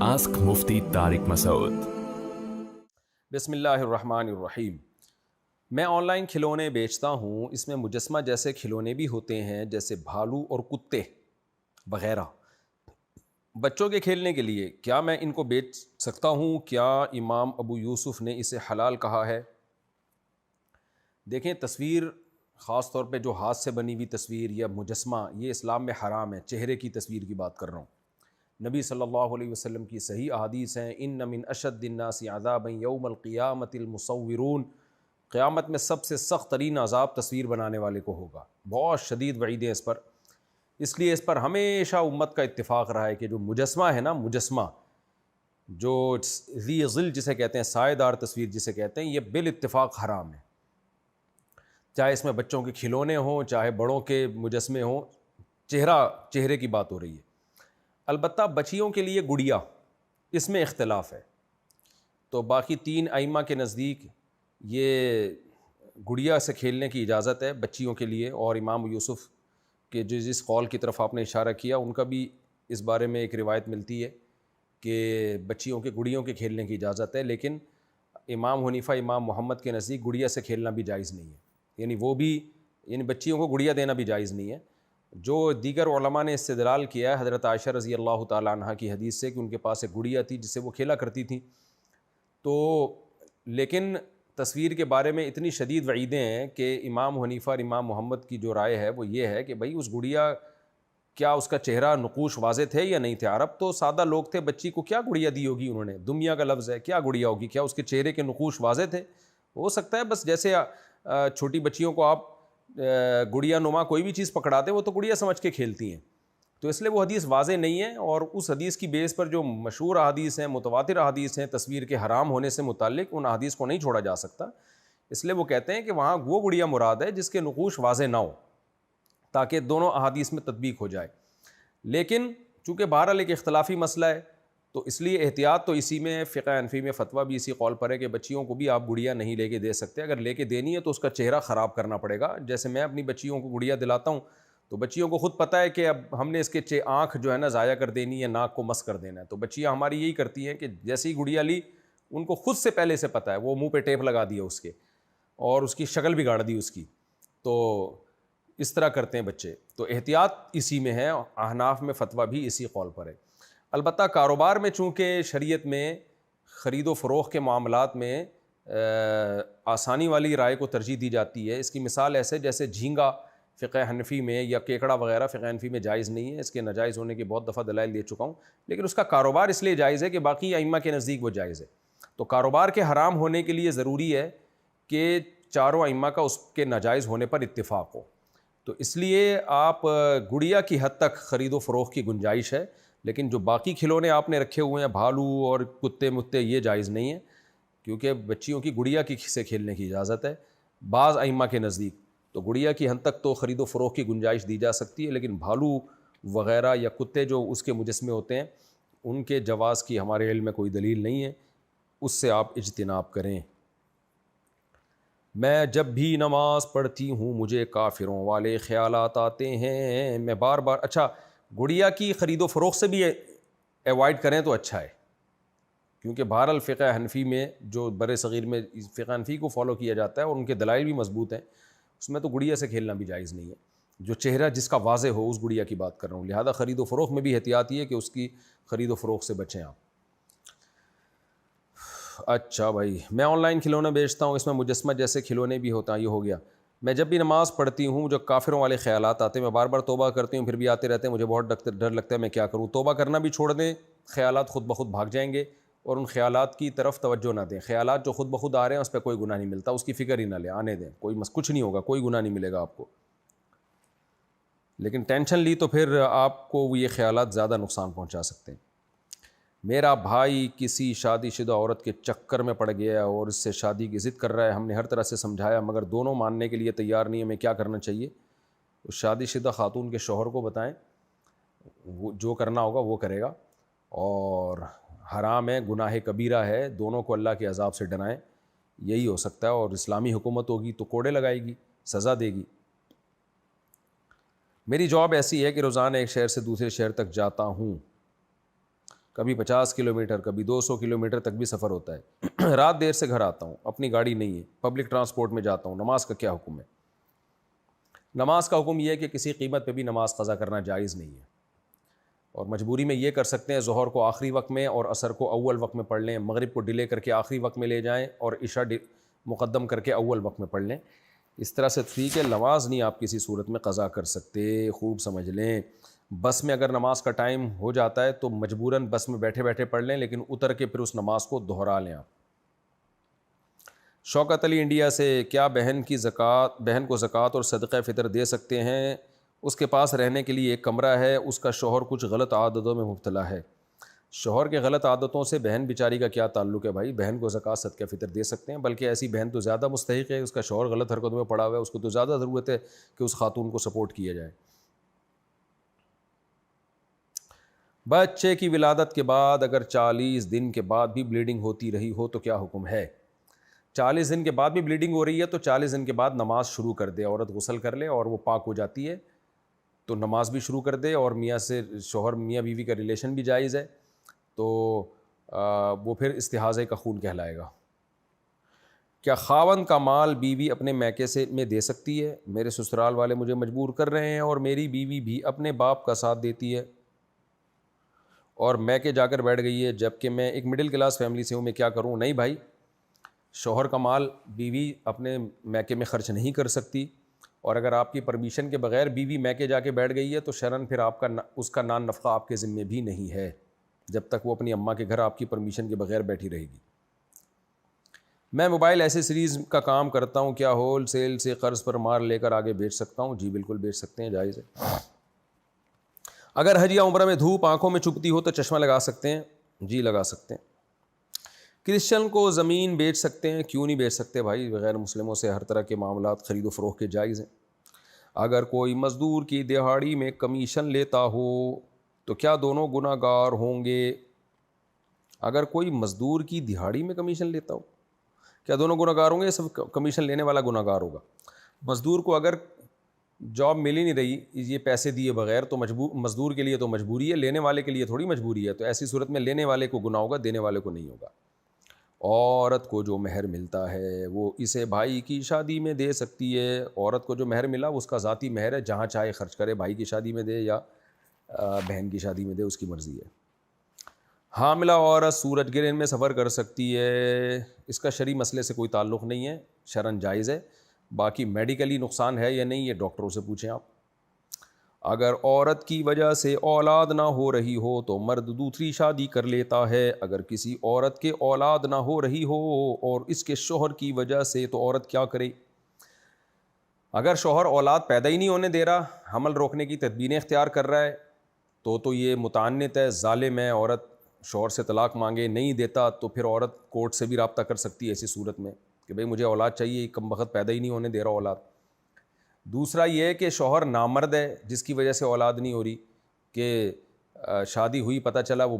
Ask Mufti Tariq Masood. بسم اللہ الرحمن الرحیم۔ میں آن لائن کھلونے بیچتا ہوں، اس میں مجسمہ جیسے کھلونے بھی ہوتے ہیں جیسے بھالو اور کتے وغیرہ بچوں کے کھیلنے کے لیے، کیا میں ان کو بیچ سکتا ہوں؟ کیا امام ابو یوسف نے اسے حلال کہا ہے؟ دیکھیں، تصویر خاص طور پہ جو ہاتھ سے بنی ہوئی تصویر یا مجسمہ، یہ اسلام میں حرام ہے۔ چہرے کی تصویر کی بات کر رہا ہوں۔ نبی صلی اللہ علیہ وسلم کی صحیح احادیث ہیں، ان من اشد الناس عذابا یوم القیامۃ المصورون، قیامت میں سب سے سخت ترین عذاب تصویر بنانے والے کو ہوگا۔ بہت شدید وعید ہے اس پر، اس لیے اس پر ہمیشہ امت کا اتفاق رہا ہے کہ جو مجسمہ ہے نا، مجسمہ جو ذی ظل جسے کہتے ہیں، سائے دار تصویر جسے کہتے ہیں، یہ بالاتفاق حرام ہے۔ چاہے اس میں بچوں کے کھلونے ہوں، چاہے بڑوں کے مجسمے ہوں، چہرے کی بات ہو رہی ہے۔ البتہ بچیوں کے لیے گڑیا، اس میں اختلاف ہے۔ تو باقی تین ائمہ کے نزدیک یہ گڑیا سے کھیلنے کی اجازت ہے بچیوں کے لیے، اور امام یوسف کے جس قول کی طرف آپ نے اشارہ کیا، ان کا بھی اس بارے میں ایک روایت ملتی ہے کہ بچیوں کے گڑیوں کے کھیلنے کی اجازت ہے، لیکن امام حنیفہ، امام محمد کے نزدیک گڑیا سے کھیلنا بھی جائز نہیں ہے، یعنی بچیوں کو گڑیا دینا بھی جائز نہیں ہے۔ جو دیگر علماء نے استدلال کیا ہے حضرت عائشہ رضی اللہ تعالیٰ عنہ کی حدیث سے کہ ان کے پاس ایک گڑیا تھی جس سے وہ کھیلا کرتی تھیں، تو لیکن تصویر کے بارے میں اتنی شدید وعیدیں ہیں کہ امام حنیفہ اور امام محمد کی جو رائے ہے وہ یہ ہے کہ بھائی اس گڑیا، کیا اس کا چہرہ نقوش واضح تھے یا نہیں تھے؟ عرب تو سادہ لوگ تھے، بچی کو کیا گڑیا دی ہوگی انہوں نے؟ دمیا کا لفظ ہے، کیا گڑیا ہوگی؟ کیا اس کے چہرے کے نقوش واضح تھے؟ ہو سکتا ہے بس جیسے چھوٹی بچیوں کو آپ گڑیا نما کوئی بھی چیز پکڑاتے، وہ تو گڑیا سمجھ کے کھیلتی ہیں، تو اس لیے وہ حدیث واضح نہیں ہے۔ اور اس حدیث کی بیس پر جو مشہور احادیث ہیں، متواتر احادیث ہیں تصویر کے حرام ہونے سے متعلق، ان احادیث کو نہیں چھوڑا جا سکتا۔ اس لیے وہ کہتے ہیں کہ وہاں وہ گڑیا مراد ہے جس کے نقوش واضح نہ ہو، تاکہ دونوں احادیث میں تطبیق ہو جائے۔ لیکن چونکہ بہرحال ایک اختلافی مسئلہ ہے، تو اس لیے احتیاط تو اسی میں، فقہ حنفی میں فتویٰ بھی اسی قول پر ہے کہ بچیوں کو بھی آپ گڑیا نہیں لے کے دے سکتے۔ اگر لے کے دینی ہے تو اس کا چہرہ خراب کرنا پڑے گا۔ جیسے میں اپنی بچیوں کو گڑیا دلاتا ہوں تو بچیوں کو خود پتہ ہے کہ اب ہم نے اس کے آنکھ جو ہے نا ضائع کر دینی ہے، ناک کو مس کر دینا ہے، تو بچیاں ہماری یہی کرتی ہیں کہ جیسے ہی گڑیا لی، ان کو خود سے پہلے سے پتہ ہے، وہ منہ پہ ٹیپ لگا دیا اس کے اور اس کی شکل بگاڑ دی اس کی، تو اس طرح کرتے ہیں بچے۔ تو احتیاط اسی میں ہے، احناف میں فتویٰ بھی اسی قول پر ہے۔ البتہ کاروبار میں چونکہ شریعت میں خرید و فروخت کے معاملات میں آسانی والی رائے کو ترجیح دی جاتی ہے۔ اس کی مثال ایسے جیسے جھینگا فقہ حنفی میں یا کیکڑا وغیرہ فقہ حنفی میں جائز نہیں ہے، اس کے ناجائز ہونے کی بہت دفعہ دلائل دے چکا ہوں، لیکن اس کا کاروبار اس لیے جائز ہے کہ باقی ائمہ کے نزدیک وہ جائز ہے۔ تو کاروبار کے حرام ہونے کے لیے ضروری ہے کہ چاروں ائمہ کا اس کے ناجائز ہونے پر اتفاق ہو، تو اس لیے آپ گڑیا کی حد تک خرید و فروخت کی گنجائش ہے، لیکن جو باقی کھلونے آپ نے رکھے ہوئے ہیں، بھالو اور کتے متے، یہ جائز نہیں ہے، کیونکہ بچیوں کی گڑیا کی سے کھیلنے کی اجازت ہے بعض ائمہ کے نزدیک۔ تو گڑیا کی حد تک تو خرید و فروخت کی گنجائش دی جا سکتی ہے، لیکن بھالو وغیرہ یا کتے جو اس کے مجسمے ہوتے ہیں، ان کے جواز کی ہمارے علم میں کوئی دلیل نہیں ہے، اس سے آپ اجتناب کریں۔ میں جب بھی نماز پڑھتی ہوں مجھے کافروں والے خیالات آتے ہیں، میں بار بار اچھا گڑیا کی خرید و فروخت سے بھی ایوائڈ کریں تو اچھا ہے، کیونکہ بہرحال فقہ حنفی میں جو بر صغیر میں فقہ حنفی کو فالو کیا جاتا ہے اور ان کے دلائل بھی مضبوط ہیں، اس میں تو گڑیا سے کھیلنا بھی جائز نہیں ہے، جو چہرہ جس کا واضح ہو اس گڑیا کی بات کر رہا ہوں۔ لہذا خرید و فروخت میں بھی احتیاط ہے کہ اس کی خرید و فروخت سے بچیں آپ۔ اچھا بھائی، میں آن لائن کھلونے بیچتا ہوں، اس میں مجسمہ جیسے کھلونے بھی ہوتا ہے، یہ ہو گیا۔ میں جب بھی نماز پڑھتی ہوں جو کافروں والے خیالات آتے ہیں، میں بار بار توبہ کرتی ہوں پھر بھی آتے رہتے ہیں، مجھے بہت ڈر لگتا ہے، میں کیا کروں؟ توبہ کرنا بھی چھوڑ دیں، خیالات خود بخود بھاگ جائیں گے، اور ان خیالات کی طرف توجہ نہ دیں۔ خیالات جو خود بخود آ رہے ہیں اس پہ کوئی گناہ نہیں ملتا، اس کی فکر ہی نہ لیں، آنے دیں، کچھ نہیں ہوگا، کوئی گناہ نہیں ملے گا آپ کو۔ لیکن ٹینشن لی تو پھر آپ کو یہ خیالات زیادہ نقصان پہنچا سکتے ہیں۔ میرا بھائی کسی شادی شدہ عورت کے چکر میں پڑ گیا اور اس سے شادی کی ضد کر رہا ہے، ہم نے ہر طرح سے سمجھایا مگر دونوں ماننے کے لیے تیار نہیں ہے، میں کیا کرنا چاہیے؟ اس شادی شدہ خاتون کے شوہر کو بتائیں، وہ جو کرنا ہوگا وہ کرے گا، اور حرام ہے، گناہ کبیرہ ہے، دونوں کو اللہ کے عذاب سے ڈرائیں، یہی ہو سکتا ہے۔ اور اسلامی حکومت ہوگی تو کوڑے لگائے گی، سزا دے گی۔ میری جاب ایسی ہے کہ روزانہ ایک شہر سے دوسرے شہر تک جاتا ہوں، کبھی 50 کلومیٹر، کبھی 200 کلومیٹر تک بھی سفر ہوتا ہے. رات دیر سے گھر آتا ہوں، اپنی گاڑی نہیں ہے، پبلک ٹرانسپورٹ میں جاتا ہوں، نماز کا کیا حکم ہے؟ نماز کا حکم یہ ہے کہ کسی قیمت پہ بھی نماز قضا کرنا جائز نہیں ہے، اور مجبوری میں یہ کر سکتے ہیں ظہر کو آخری وقت میں اور عصر کو اول وقت میں پڑھ لیں، مغرب کو ڈیلے کر کے آخری وقت میں لے جائیں اور عشاء مقدم کر کے اول وقت میں پڑھ لیں. اس طرح سے ٹھیک ہے، نماز نہیں آپ کسی صورت میں قضا کر سکتے. خوب سمجھ لیں، بس میں اگر نماز کا ٹائم ہو جاتا ہے تو مجبوراً بس میں بیٹھے بیٹھے پڑھ لیں، لیکن اتر کے پھر اس نماز کو دہرا لیں آپ. شوکت علی انڈیا سے، کیا بہن کو زکوٰۃ اور صدقہ فطر دے سکتے ہیں؟ اس کے پاس رہنے کے لیے ایک کمرہ ہے، اس کا شوہر کچھ غلط عادتوں میں مبتلا ہے. شوہر کے غلط عادتوں سے بہن بیچاری کا کیا تعلق ہے بھائی؟ بہن کو زکوٰۃ صدقہ فطر دے سکتے ہیں، بلکہ ایسی بہن تو زیادہ مستحق ہے، اس کا شوہر غلط حرکتوں میں پڑا ہوا ہے، اس کو تو زیادہ ضرورت ہے کہ اس خاتون کو سپورٹ کیا جائے. بچے کی ولادت کے بعد اگر 40 دن کے بعد بھی بلیڈنگ ہوتی رہی ہو تو کیا حکم ہے؟ 40 دن کے بعد بھی بلیڈنگ ہو رہی ہے تو 40 دن کے بعد نماز شروع کر دے، عورت غسل کر لے اور وہ پاک ہو جاتی ہے تو نماز بھی شروع کر دے، اور میاں بیوی کا ریلیشن بھی جائز ہے تو وہ پھر استحاضہ کا خون کہلائے گا. کیا خاوند کا مال بیوی اپنے میکے میں دے سکتی ہے؟ میرے سسرال والے مجھے مجبور کر رہے ہیں اور میری بیوی بھی اپنے باپ کا ساتھ دیتی ہے اور میکے جا کر بیٹھ گئی ہے، جبکہ میں ایک مڈل کلاس فیملی سے ہوں، میں کیا کروں؟ نہیں بھائی، شوہر کا مال بیوی اپنے میکے میں خرچ نہیں کر سکتی، اور اگر آپ کی پرمیشن کے بغیر بیوی میکے جا کے بیٹھ گئی ہے تو شرعاً پھر اس کا نان نفقہ آپ کے ذمے بھی نہیں ہے جب تک وہ اپنی اماں کے گھر آپ کی پرمیشن کے بغیر بیٹھی رہے گی. میں موبائل ایسیسریز کا کام کرتا ہوں، کیا ہول سیل سے قرض پر مال لے کر آگے بیچ سکتا ہوں؟ جی بالکل بیچ سکتے ہیں، جائز ہے. اگر حج یا عمرہ میں دھوپ آنکھوں میں چبھتی ہو تو چشمہ لگا سکتے ہیں؟ جی لگا سکتے ہیں. کرسچن کو زمین بیچ سکتے ہیں؟ کیوں نہیں بیچ سکتے بھائی، غیر مسلموں سے ہر طرح کے معاملات خرید و فروخت کے جائز ہیں. اگر کوئی مزدور کی دہاڑی میں کمیشن لیتا ہو تو کیا دونوں گناہ گار ہوں گے؟ اگر کوئی مزدور کی دہاڑی میں کمیشن لیتا ہو کیا دونوں گناہ گار ہوں گے؟ صرف کمیشن لینے والا گناہ گار ہوگا. مزدور کو اگر جاب مل ہی نہیں رہی یہ پیسے دیے بغیر تو مزدور کے لیے تو مجبوری ہے، لینے والے کے لیے تھوڑی مجبوری ہے، تو ایسی صورت میں لینے والے کو گناہ ہوگا، دینے والے کو نہیں ہوگا. عورت کو جو مہر ملتا ہے وہ اسے بھائی کی شادی میں دے سکتی ہے. عورت کو جو مہر ملا اس کا ذاتی مہر ہے، جہاں چاہے خرچ کرے، بھائی کی شادی میں دے یا بہن کی شادی میں دے، اس کی مرضی ہے. حاملہ عورت سورج گرہن میں سفر کر سکتی ہے؟ اس کا شرعی مسئلے سے کوئی تعلق نہیں ہے، شرعاً جائز ہے. باقی میڈیکلی نقصان ہے یا نہیں یہ ڈاکٹروں سے پوچھیں آپ. اگر عورت کی وجہ سے اولاد نہ ہو رہی ہو تو مرد دوسری شادی کر لیتا ہے. اگر کسی عورت کے اولاد نہ ہو رہی ہو اور اس کے شوہر کی وجہ سے تو عورت کیا کرے؟ اگر شوہر اولاد پیدا ہی نہیں ہونے دے رہا، حمل روکنے کی تدبیریں اختیار کر رہا ہے تو یہ متعنت ہے، ظالم ہے. عورت شوہر سے طلاق مانگے، نہیں دیتا تو پھر عورت کورٹ سے بھی رابطہ کر سکتی ہے ایسی صورت میں کہ بھئی مجھے اولاد چاہیے، کم وقت پیدا ہی نہیں ہونے دے رہا اولاد. دوسرا یہ ہے کہ شوہر نامرد ہے جس کی وجہ سے اولاد نہیں ہو رہی، کہ شادی ہوئی پتہ چلا وہ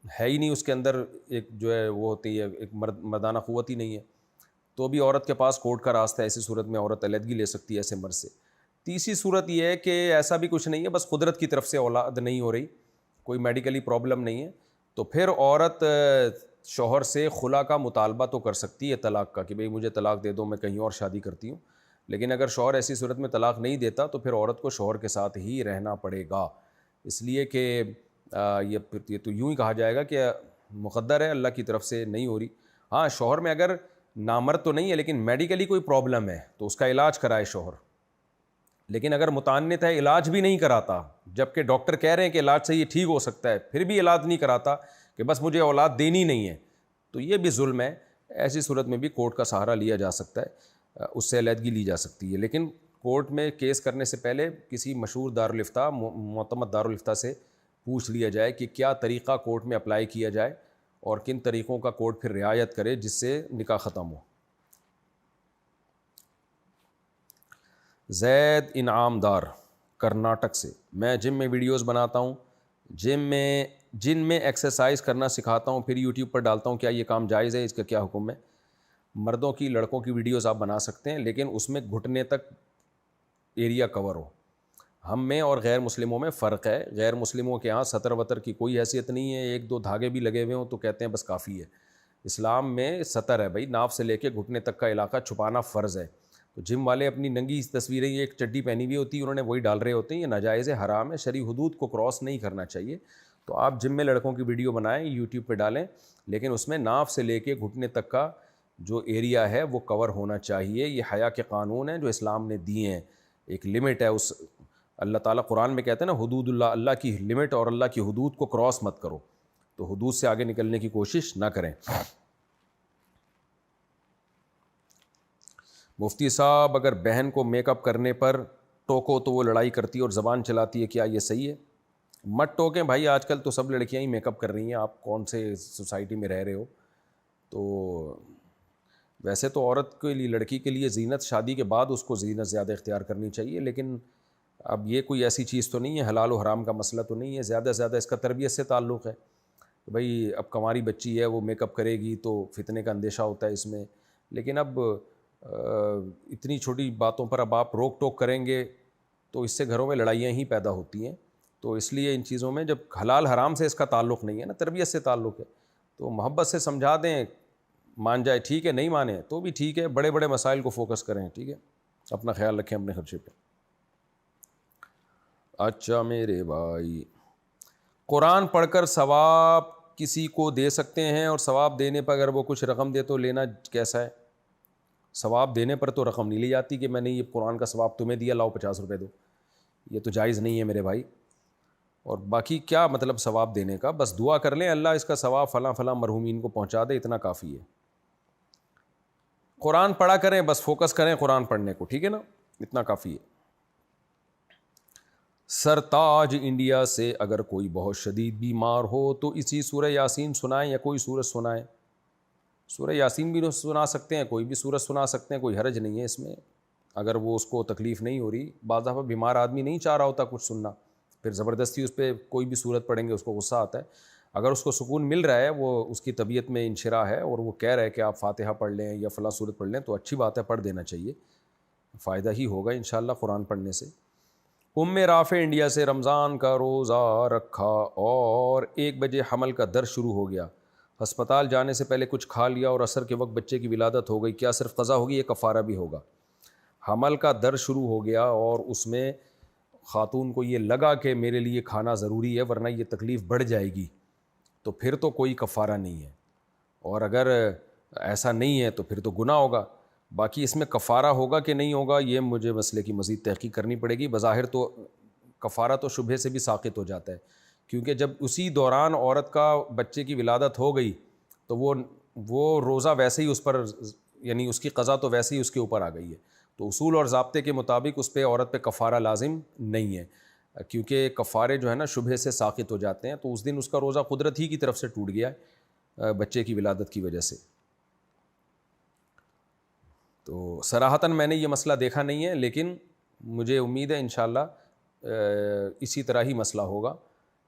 ہے ہی نہیں، اس کے اندر ایک جو ہے وہ ہوتی ہے ایک مردانہ قوت ہی نہیں ہے، تو بھی عورت کے پاس کورٹ کا راستہ ہے. ایسی صورت میں عورت علیحدگی لے سکتی ہے ایسے مرد سے. تیسری صورت یہ ہے کہ ایسا بھی کچھ نہیں ہے، بس قدرت کی طرف سے اولاد نہیں ہو رہی، کوئی میڈیکلی پرابلم نہیں ہے، تو پھر عورت شوہر سے خلا کا مطالبہ تو کر سکتی ہے طلاق کا کہ بھئی مجھے طلاق دے دو، میں کہیں اور شادی کرتی ہوں. لیکن اگر شوہر ایسی صورت میں طلاق نہیں دیتا تو پھر عورت کو شوہر کے ساتھ ہی رہنا پڑے گا، اس لیے کہ یہ تو یوں ہی کہا جائے گا کہ مقدر ہے، اللہ کی طرف سے نہیں ہو رہی. ہاں شوہر میں اگر نامرد تو نہیں ہے لیکن میڈیکلی کوئی پرابلم ہے تو اس کا علاج کرائے شوہر. لیکن اگر متعنت ہے، علاج بھی نہیں کراتا، جبکہ ڈاکٹر کہہ رہے ہیں کہ علاج سے یہ ٹھیک ہو سکتا ہے، پھر بھی علاج نہیں کراتا کہ بس مجھے اولاد دینی نہیں ہے، تو یہ بھی ظلم ہے. ایسی صورت میں بھی کورٹ کا سہارا لیا جا سکتا ہے، اس سے علیحدگی لی جا سکتی ہے. لیکن کورٹ میں کیس کرنے سے پہلے کسی مشہور دارالفتاء، معتمد دارالفتاء سے پوچھ لیا جائے کہ کیا طریقہ کورٹ میں اپلائی کیا جائے اور کن طریقوں کا کورٹ پھر رعایت کرے جس سے نکاح ختم ہو. زید انعام دار کرناٹک سے، میں جم میں ویڈیوز بناتا ہوں، جن میں ایکسرسائز کرنا سکھاتا ہوں، پھر یوٹیوب پر ڈالتا ہوں، کیا یہ کام جائز ہے؟ اس کا کیا حکم ہے؟ مردوں کی لڑکوں کی ویڈیوز آپ بنا سکتے ہیں لیکن اس میں گھٹنے تک ایریا کور ہو. ہم میں اور غیر مسلموں میں فرق ہے. غیر مسلموں کے ہاں سطر وطر کی کوئی حیثیت نہیں ہے, ایک دو دھاگے بھی لگے ہوئے ہوں تو کہتے ہیں بس کافی ہے. اسلام میں سطر ہے بھائی, ناف سے لے کے گھٹنے تک کا علاقہ چھپانا فرض ہے. تو جم والے اپنی ننگی تصویریں, یہ ایک چڈی پہنی ہوئی ہوتی ہے انہوں نے وہی ڈال رہے ہوتے ہیں, یہ ناجائز ہے, حرام ہے, شرعی حدود کو کراس نہیں کرنا چاہیے. تو آپ جم میں لڑکوں کی ویڈیو بنائیں, یوٹیوب پہ ڈالیں, لیکن اس میں ناف سے لے کے گھٹنے تک کا جو ایریا ہے وہ کور ہونا چاہیے. یہ حیا کے قانون ہیں جو اسلام نے دیے ہیں, ایک لمٹ ہے. اس اللہ تعالیٰ قرآن میں کہتے ہیں نا حدود اللہ, اللہ کی لمٹ اور اللہ کی حدود کو کراس مت کرو, تو حدود سے آگے نکلنے کی کوشش نہ کریں. مفتی صاحب اگر بہن کو میک اپ کرنے پر ٹوکو تو وہ لڑائی کرتی ہے اور زبان چلاتی ہے, کیا یہ صحیح ہے؟ مت ٹوکیں بھائی, آج کل تو سب لڑکیاں ہی میک اپ کر رہی ہیں, آپ کون سے سوسائٹی میں رہ رہے ہو. تو ویسے تو عورت کے لیے, لڑکی کے لیے زینت شادی کے بعد اس کو زینت زیادہ اختیار کرنی چاہیے, لیکن اب یہ کوئی ایسی چیز تو نہیں ہے, حلال و حرام کا مسئلہ تو نہیں ہے, زیادہ سے زیادہ اس کا تربیت سے تعلق ہے. بھائی اب کنواری بچی ہے وہ میک اپ کرے گی تو فتنے کا اندیشہ ہوتا ہے اس میں, لیکن اب اتنی چھوٹی باتوں پر اب آپ روک ٹوک کریں گے تو اس سے گھروں میں لڑائیاں ہی پیدا ہوتی ہیں. تو اس لیے ان چیزوں میں جب حلال حرام سے اس کا تعلق نہیں ہے نا, تربیت سے تعلق ہے, تو محبت سے سمجھا دیں, مان جائے ٹھیک ہے, نہیں مانے تو بھی ٹھیک ہے, بڑے بڑے مسائل کو فوکس کریں, ٹھیک ہے, اپنا خیال رکھیں اپنے خرچے پہ. اچھا میرے بھائی, قرآن پڑھ کر ثواب کسی کو دے سکتے ہیں, اور ثواب دینے پر اگر وہ کچھ رقم دے تو لینا کیسا ہے؟ ثواب دینے پر تو رقم نہیں لی جاتی کہ میں نے یہ قرآن کا ثواب تمہیں دیا, لاؤ 50 روپے دو, یہ تو جائز نہیں ہے میرے بھائی. اور باقی کیا مطلب ثواب دینے کا, بس دعا کر لیں اللہ اس کا ثواب فلاں فلاں مرحومین کو پہنچا دے, اتنا کافی ہے. قرآن پڑھا کریں, بس فوکس کریں قرآن پڑھنے کو, ٹھیک ہے نا, اتنا کافی ہے. سرتاج انڈیا سے اگر کوئی بہت شدید بیمار ہو تو اسی سورہ یاسین سنائیں یا کوئی سورت سنائیں؟ سورہ یاسین بھی سنا سکتے ہیں, کوئی بھی سورت سنا سکتے ہیں, کوئی حرج نہیں ہے اس میں, اگر وہ اس کو تکلیف نہیں ہو رہی. بعض دفعہ بیمار آدمی نہیں چاہ رہا ہوتا کچھ سننا, پھر زبردستی اس پہ کوئی بھی سورت پڑھیں گے اس کو غصہ آتا ہے. اگر اس کو سکون مل رہا ہے, وہ اس کی طبیعت میں انشراح ہے اور وہ کہہ رہا ہے کہ آپ فاتحہ پڑھ لیں یا فلاں سورت پڑھ لیں, تو اچھی بات ہے, پڑھ دینا چاہیے, فائدہ ہی ہوگا انشاءاللہ قرآن پڑھنے سے. رافع انڈیا سے رمضان کا روزہ رکھا اور 1 بجے حمل کا درد شروع ہو گیا, ہسپتال جانے سے پہلے کچھ کھا لیا اور عصر کے وقت بچے کی ولادت ہو گئی, کیا صرف قضا ہوگی یا کفارہ بھی ہوگا؟ حمل کا درد شروع ہو گیا اور اس میں خاتون کو یہ لگا کہ میرے لیے کھانا ضروری ہے ورنہ یہ تکلیف بڑھ جائے گی, تو پھر تو کوئی کفارہ نہیں ہے, اور اگر ایسا نہیں ہے تو پھر تو گناہ ہوگا. باقی اس میں کفارہ ہوگا کہ نہیں ہوگا یہ مجھے مسئلے کی مزید تحقیق کرنی پڑے گی. بظاہر تو کفارہ تو شبہے سے بھی ساقط ہو جاتا ہے, کیونکہ جب اسی دوران عورت کا بچے کی ولادت ہو گئی تو وہ روزہ ویسے ہی اس پر, یعنی اس کی قضا تو ویسے ہی اس کے اوپر آ گئی ہے. تو اصول اور ضابطے کے مطابق اس پہ عورت پہ کفارہ لازم نہیں ہے, کیونکہ کفارے جو ہے نا شبہے سے ساقط ہو جاتے ہیں. تو اس دن اس کا روزہ قدرت ہی کی طرف سے ٹوٹ گیا ہے بچے کی ولادت کی وجہ سے. تو صراحتاً میں نے یہ مسئلہ دیکھا نہیں ہے, لیکن مجھے امید ہے انشاءاللہ اسی طرح ہی مسئلہ ہوگا.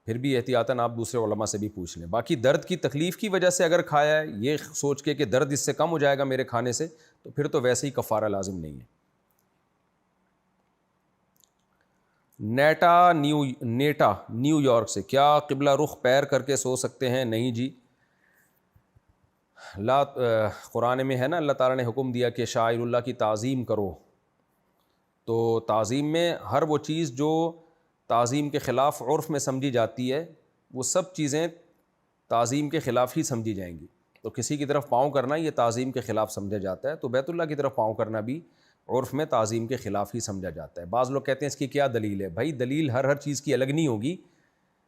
پھر بھی احتیاطاً آپ دوسرے علماء سے بھی پوچھ لیں. باقی درد کی تکلیف کی وجہ سے اگر کھایا ہے یہ سوچ کے کہ درد اس سے کم ہو جائے گا میرے کھانے سے, تو پھر تو ویسے ہی کفارہ لازم نہیں ہے. نیٹا نیو یارک سے, کیا قبلہ رخ پیر کر کے سو سکتے ہیں؟ نہیں جی, قرآن میں ہے نا اللہ تعالیٰ نے حکم دیا کہ شاعر اللہ کی تعظیم کرو. تو تعظیم میں ہر وہ چیز جو تعظیم کے خلاف عرف میں سمجھی جاتی ہے وہ سب چیزیں تعظیم کے خلاف ہی سمجھی جائیں گی. تو کسی کی طرف پاؤں کرنا یہ تعظیم کے خلاف سمجھا جاتا ہے, تو بیت اللہ کی طرف پاؤں کرنا بھی عرف میں تعظیم کے خلاف ہی سمجھا جاتا ہے. بعض لوگ کہتے ہیں اس کی کیا دلیل ہے؟ بھائی دلیل ہر چیز کی الگ نہیں ہوگی.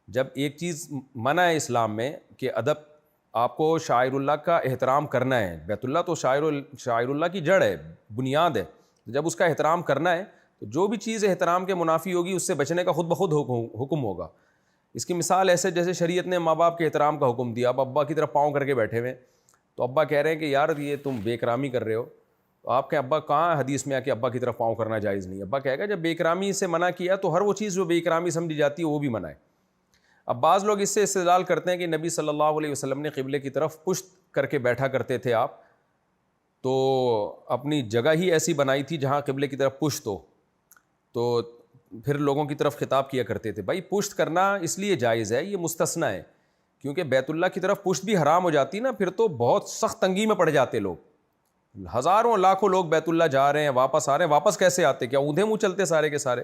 جب ایک چیز منع ہے اسلام میں کہ ادب, آپ کو شاعر اللہ کا احترام کرنا ہے, بیت اللہ تو شاعر اللہ کی جڑ ہے, بنیاد ہے, جب اس کا احترام کرنا ہے تو جو بھی چیز احترام کے منافی ہوگی اس سے بچنے کا خود بخود حکم ہوگا. اس کی مثال ایسے جیسے شریعت نے ماں باپ کے احترام کا حکم دیا, اب ابا کی طرف پاؤں کر کے بیٹھے ہوئے, تو ابا کہہ رہے ہیں کہ یار یہ تم بے اکرامی کر رہے ہو, تو آپ کے ابا کہاں حدیث میں آ کے ابا کی طرف پاؤں کرنا جائز نہیں ہے؟ ابا کہے گا جب بے اکرامی سے منع کیا تو ہر وہ چیز جو بے اکرامی سمجھی جاتی ہے وہ بھی منع ہے. اب بعض لوگ اس سے استدلال کرتے ہیں کہ نبی صلی اللہ علیہ وسلم نے قبلے کی طرف پشت کر کے بیٹھا کرتے تھے آپ, تو اپنی جگہ ہی ایسی بنائی تھی جہاں قبلے کی طرف پشت ہو, تو پھر لوگوں کی طرف خطاب کیا کرتے تھے. بھائی پشت کرنا اس لیے جائز ہے, یہ مستثنیٰ ہے, کیونکہ بیت اللہ کی طرف پشت بھی حرام ہو جاتی نا, پھر تو بہت سخت تنگی میں پڑ جاتے لوگ. ہزاروں لاکھوں لوگ بیت اللہ جا رہے ہیں, واپس آ رہے ہیں, واپس کیسے آتے, کیا اونھے منہ چلتے سارے کے سارے؟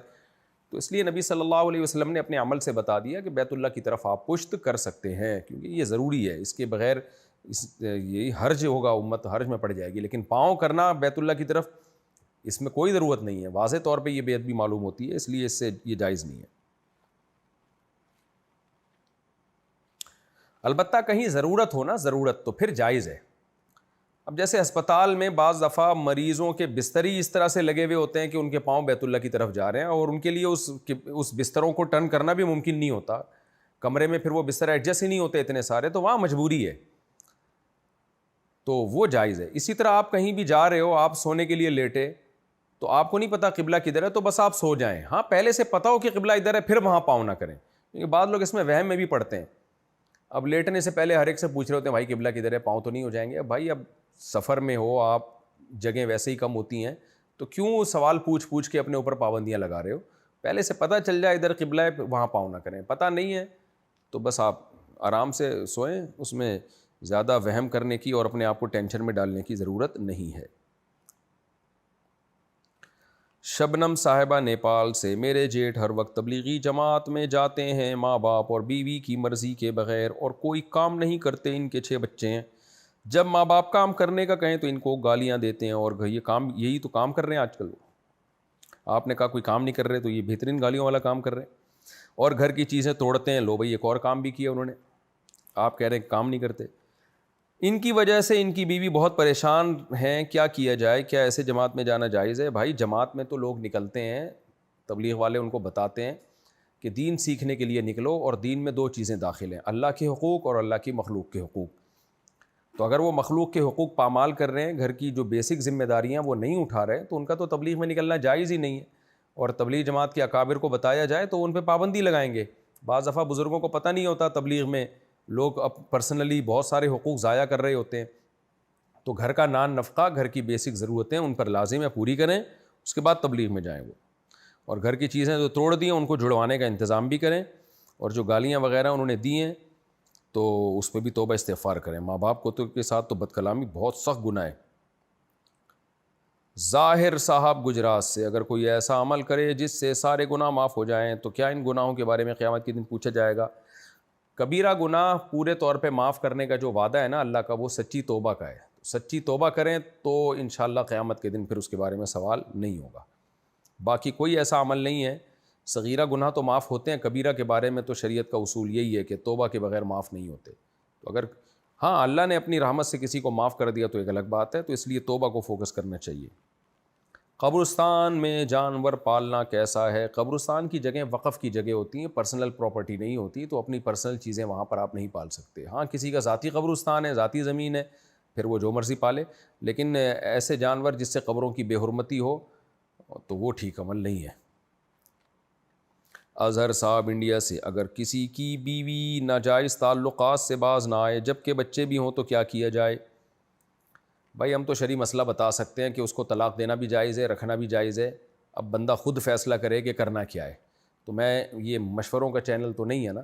تو اس لیے نبی صلی اللہ علیہ وسلم نے اپنے عمل سے بتا دیا کہ بیت اللہ کی طرف آپ پشت کر سکتے ہیں, کیونکہ یہ ضروری ہے, اس کے بغیر یہی حرج ہوگا, امت حرج میں پڑ جائے گی. لیکن پاؤں کرنا بیت اللہ کی طرف, اس میں کوئی ضرورت نہیں ہے, واضح طور پہ یہ بے ادبی معلوم ہوتی ہے, اس لیے اس سے یہ جائز نہیں ہے. البتہ کہیں ضرورت ہو نا, ضرورت, تو پھر جائز ہے. اب جیسے ہسپتال میں بعض دفعہ مریضوں کے بستری اس طرح سے لگے ہوئے ہوتے ہیں کہ ان کے پاؤں بیت اللہ کی طرف جا رہے ہیں, اور ان کے لیے اس بستروں کو ٹرن کرنا بھی ممکن نہیں ہوتا, کمرے میں پھر وہ بستر ایڈجسٹ ہی نہیں ہوتے اتنے سارے, تو وہاں مجبوری ہے, تو وہ جائز ہے. اسی طرح آپ کہیں بھی جا رہے ہو, آپ سونے کے لیے لیٹے, تو آپ کو نہیں پتا قبلہ کدھر ہے, تو بس آپ سو جائیں. ہاں پہلے سے پتا ہو کہ قبلہ ادھر ہے, پھر وہاں پاؤں نہ کریں, کیونکہ بعض لوگ اس میں وہم میں بھی پڑتے ہیں. اب لیٹنے سے پہلے ہر ایک سے پوچھ رہے ہوتے ہیں بھائی قبلہ کدھر ہے, پاؤں تو نہیں ہو جائیں گے؟ بھائی اب سفر میں ہو آپ, جگہیں ویسے ہی کم ہوتی ہیں, تو کیوں سوال پوچھ کے اپنے اوپر پابندیاں لگا رہے ہو؟ پہلے سے پتہ چل جائے ادھر قبلہ ہے, وہاں پاؤں نہ کریں. پتہ نہیں ہے تو بس آپ آرام سے سوئیں, اس میں زیادہ وہم کرنے کی اور اپنے آپ کو ٹینشن میں ڈالنے کی ضرورت نہیں ہے. شبنم صاحبہ نیپال سے, میرے جیٹھ ہر وقت تبلیغی جماعت میں جاتے ہیں, ماں باپ اور بیوی کی مرضی کے بغیر, اور کوئی کام نہیں کرتے. ان کے 6 بچے ہیں. جب ماں باپ کام کرنے کا کہیں تو ان کو گالیاں دیتے ہیں, اور یہی تو کام کر رہے ہیں آج کل. آپ نے کہا کوئی کام نہیں کر رہے, تو یہ بہترین گالیوں والا کام کر رہے ہیں. اور گھر کی چیزیں توڑتے ہیں, لو بھائی ایک اور کام بھی کیا انہوں نے, آپ کہہ رہے ہیں کام نہیں کرتے. ان کی وجہ سے ان کی بیوی بہت پریشان ہیں, کیا کیا جائے؟ کیا ایسے جماعت میں جانا جائز ہے؟ بھائی جماعت میں تو لوگ نکلتے ہیں, تبلیغ والے ان کو بتاتے ہیں کہ دین سیکھنے کے لیے نکلو, اور دین میں 2 چیزیں داخل ہیں, اللہ کے حقوق اور اللہ کی مخلوق کے حقوق. تو اگر وہ مخلوق کے حقوق پامال کر رہے ہیں, گھر کی جو بیسک ذمہ داریاں وہ نہیں اٹھا رہے, تو ان کا تو تبلیغ میں نکلنا جائز ہی نہیں ہے. اور تبلیغ جماعت کے اکابر کو بتایا جائے تو ان پہ پابندی لگائیں گے. بعض دفعہ بزرگوں کو پتہ نہیں ہوتا, تبلیغ میں لوگ اب پرسنلی بہت سارے حقوق ضائع کر رہے ہوتے ہیں, تو گھر کا نان نفقہ, گھر کی بیسک ضرورتیں ان پر لازم ہے پوری کریں, اس کے بعد تبلیغ میں جائیں وہ. اور گھر کی چیزیں جو توڑ دی ہیں ان کو جڑوانے کا انتظام بھی کریں, اور جو گالیاں وغیرہ انہوں نے دی ہیں تو اس پہ بھی توبہ استغفار کریں. ماں باپ کو تو کے ساتھ تو بد کلامی بہت سخت گناہ ہے. ظاہر صاحب گجرات سے, اگر کوئی ایسا عمل کرے جس سے سارے گناہ معاف ہو جائیں, تو کیا ان گناہوں کے بارے میں قیامت کے دن پوچھا جائے گا؟ کبیرہ گناہ پورے طور پہ معاف کرنے کا جو وعدہ ہے نا اللہ کا, وہ سچی توبہ کا ہے. سچی توبہ کریں تو انشاءاللہ قیامت کے دن پھر اس کے بارے میں سوال نہیں ہوگا. باقی کوئی ایسا عمل نہیں ہے. صغیرہ گناہ تو معاف ہوتے ہیں, کبیرہ کے بارے میں تو شریعت کا اصول یہی ہے کہ توبہ کے بغیر معاف نہیں ہوتے. تو اگر ہاں اللہ نے اپنی رحمت سے کسی کو معاف کر دیا تو ایک الگ بات ہے, تو اس لیے توبہ کو فوکس کرنا چاہیے. قبرستان میں جانور پالنا کیسا ہے؟ قبرستان کی جگہیں وقف کی جگہ ہوتی ہیں, پرسنل پراپرٹی نہیں ہوتی, تو اپنی پرسنل چیزیں وہاں پر آپ نہیں پال سکتے. ہاں کسی کا ذاتی قبرستان ہے, ذاتی زمین ہے, پھر وہ جو مرضی پالے, لیکن ایسے جانور جس سے قبروں کی بے حرمتی ہو تو وہ ٹھیک عمل نہیں ہے. اظہر صاحب انڈیا سے, اگر کسی کی بیوی ناجائز تعلقات سے باز نہ آئے جب کہ بچے بھی ہوں تو کیا کیا جائے؟ بھائی ہم تو شرعی مسئلہ بتا سکتے ہیں کہ اس کو طلاق دینا بھی جائز ہے, رکھنا بھی جائز ہے. اب بندہ خود فیصلہ کرے کہ کرنا کیا ہے. تو میں یہ مشوروں کا چینل تو نہیں ہے نا.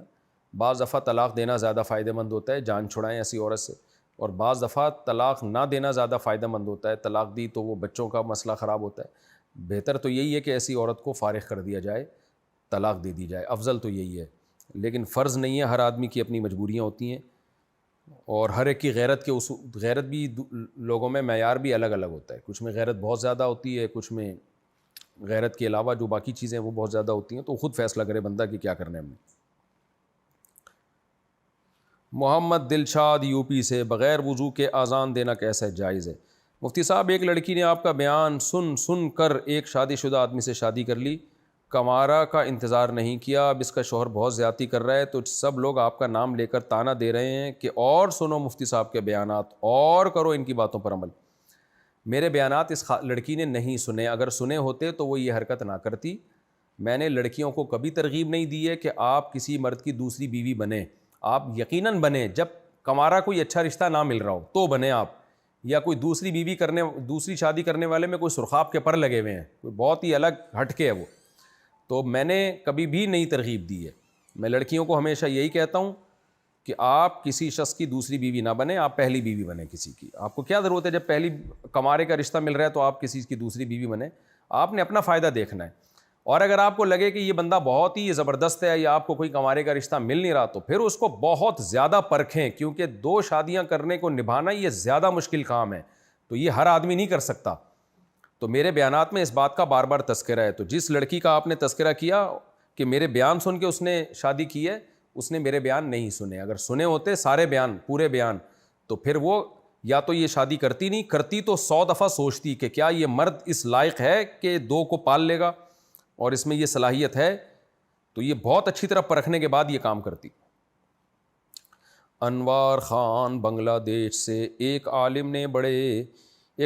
بعض دفعہ طلاق دینا زیادہ فائدہ مند ہوتا ہے, جان چھڑائیں ایسی عورت سے, اور بعض دفعہ طلاق نہ دینا زیادہ فائدہ مند ہوتا ہے. طلاق دی تو وہ بچوں کا مسئلہ خراب ہوتا ہے. بہتر تو یہی ہے کہ ایسی عورت کو فارغ کر دیا جائے, طلاق دے دی جائے, افضل تو یہی ہے. لیکن فرض نہیں ہے, ہر آدمی کی اپنی مجبوریاں ہوتی ہیں, اور ہر ایک کی غیرت کے غیرت بھی لوگوں میں معیار بھی الگ الگ ہوتا ہے. کچھ میں غیرت بہت زیادہ ہوتی ہے, کچھ میں غیرت کے علاوہ جو باقی چیزیں وہ بہت زیادہ ہوتی ہیں. تو خود فیصلہ کرے بندہ کہ کیا کرنا ہے ہم نے. محمد دلشاد یو پی سے, بغیر وضو کے اذان دینا کیسے جائز ہے؟ مفتی صاحب ایک لڑکی نے آپ کا بیان سن کر ایک شادی شدہ آدمی سے شادی کر لی, کمارا کا انتظار نہیں کیا, اب اس کا شوہر بہت زیادتی کر رہا ہے, تو سب لوگ آپ کا نام لے کر طعنہ دے رہے ہیں کہ اور سنو مفتی صاحب کے بیانات اور کرو ان کی باتوں پر عمل. میرے بیانات اس لڑکی نے نہیں سنے, اگر سنے ہوتے تو وہ یہ حرکت نہ کرتی. میں نے لڑکیوں کو کبھی ترغیب نہیں دی ہے کہ آپ کسی مرد کی دوسری بیوی بنیں. آپ یقیناً بنیں جب کمارا کوئی اچھا رشتہ نہ مل رہا ہو تو بنیں آپ, یا کوئی دوسری شادی کرنے والے میں کوئی سرخاب کے پر لگے ہوئے ہیں, کوئی بہت ہی الگ ہٹ کے ہے وہ, تو میں نے کبھی بھی نہیں ترغیب دی ہے. میں لڑکیوں کو ہمیشہ یہی کہتا ہوں کہ آپ کسی شخص کی دوسری بیوی نہ بنیں, آپ پہلی بیوی بنیں کسی کی. آپ کو کیا ضرورت ہے جب پہلی کمارے کا رشتہ مل رہا ہے تو آپ کسی کی دوسری بیوی بنیں؟ آپ نے اپنا فائدہ دیکھنا ہے. اور اگر آپ کو لگے کہ یہ بندہ بہت ہی زبردست ہے یا آپ کو کوئی کمارے کا رشتہ مل نہیں رہا تو پھر اس کو بہت زیادہ پرکھیں, کیونکہ 2 شادیاں کرنے کو نبھانا یہ زیادہ مشکل کام ہے, تو یہ ہر آدمی نہیں کر سکتا. تو میرے بیانات میں اس بات کا بار بار تذکرہ ہے. تو جس لڑکی کا آپ نے تذکرہ کیا کہ میرے بیان سن کے اس نے شادی کی ہے, اس نے میرے بیان نہیں سنے. اگر سنے ہوتے سارے بیان, پورے بیان, تو پھر وہ یا تو یہ شادی کرتی نہیں, کرتی تو 100 دفعہ سوچتی کہ کیا یہ مرد اس لائق ہے کہ 2 کو پال لے گا اور اس میں یہ صلاحیت ہے. تو یہ بہت اچھی طرح پرکھنے کے بعد یہ کام کرتی. انوار خان بنگلہ دیش سے ایک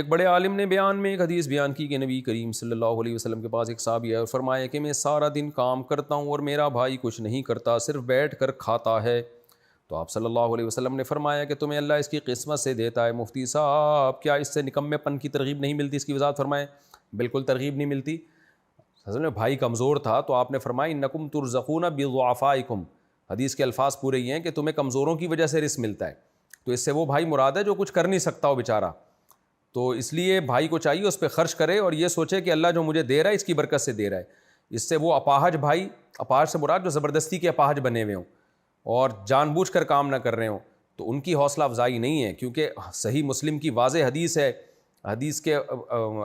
بڑے عالم نے بیان میں ایک حدیث بیان کی کہ نبی کریم صلی اللہ علیہ وسلم کے پاس ایک صحابی آیا اور فرمایا کہ میں سارا دن کام کرتا ہوں اور میرا بھائی کچھ نہیں کرتا, صرف بیٹھ کر کھاتا ہے. تو آپ صلی اللہ علیہ وسلم نے فرمایا کہ تمہیں اللہ اس کی قسمت سے دیتا ہے. مفتی صاحب کیا اس سے نکمے پن کی ترغیب نہیں ملتی؟ اس کی وضاحت فرمائیں. بالکل ترغیب نہیں ملتی. حضرت میں بھائی کمزور تھا تو آپ نے فرمایا انکم ترزقون بضعفائکم. حدیث کے الفاظ پورے یہ ہیں کہ تمہیں کمزوروں کی وجہ سے رزق ملتا ہے. تو اس سے وہ بھائی مراد ہے جو کچھ کر نہیں سکتا ہو بیچارہ. تو اس لیے بھائی کو چاہیے اس پہ خرچ کرے اور یہ سوچے کہ اللہ جو مجھے دے رہا ہے اس کی برکت سے دے رہا ہے. اس سے وہ اپاہج بھائی, اپاہج سے مراد جو زبردستی کے اپاہج بنے ہوئے ہوں اور جان بوجھ کر کام نہ کر رہے ہوں, تو ان کی حوصلہ افزائی نہیں ہے. کیونکہ صحیح مسلم کی واضح حدیث ہے, حدیث کے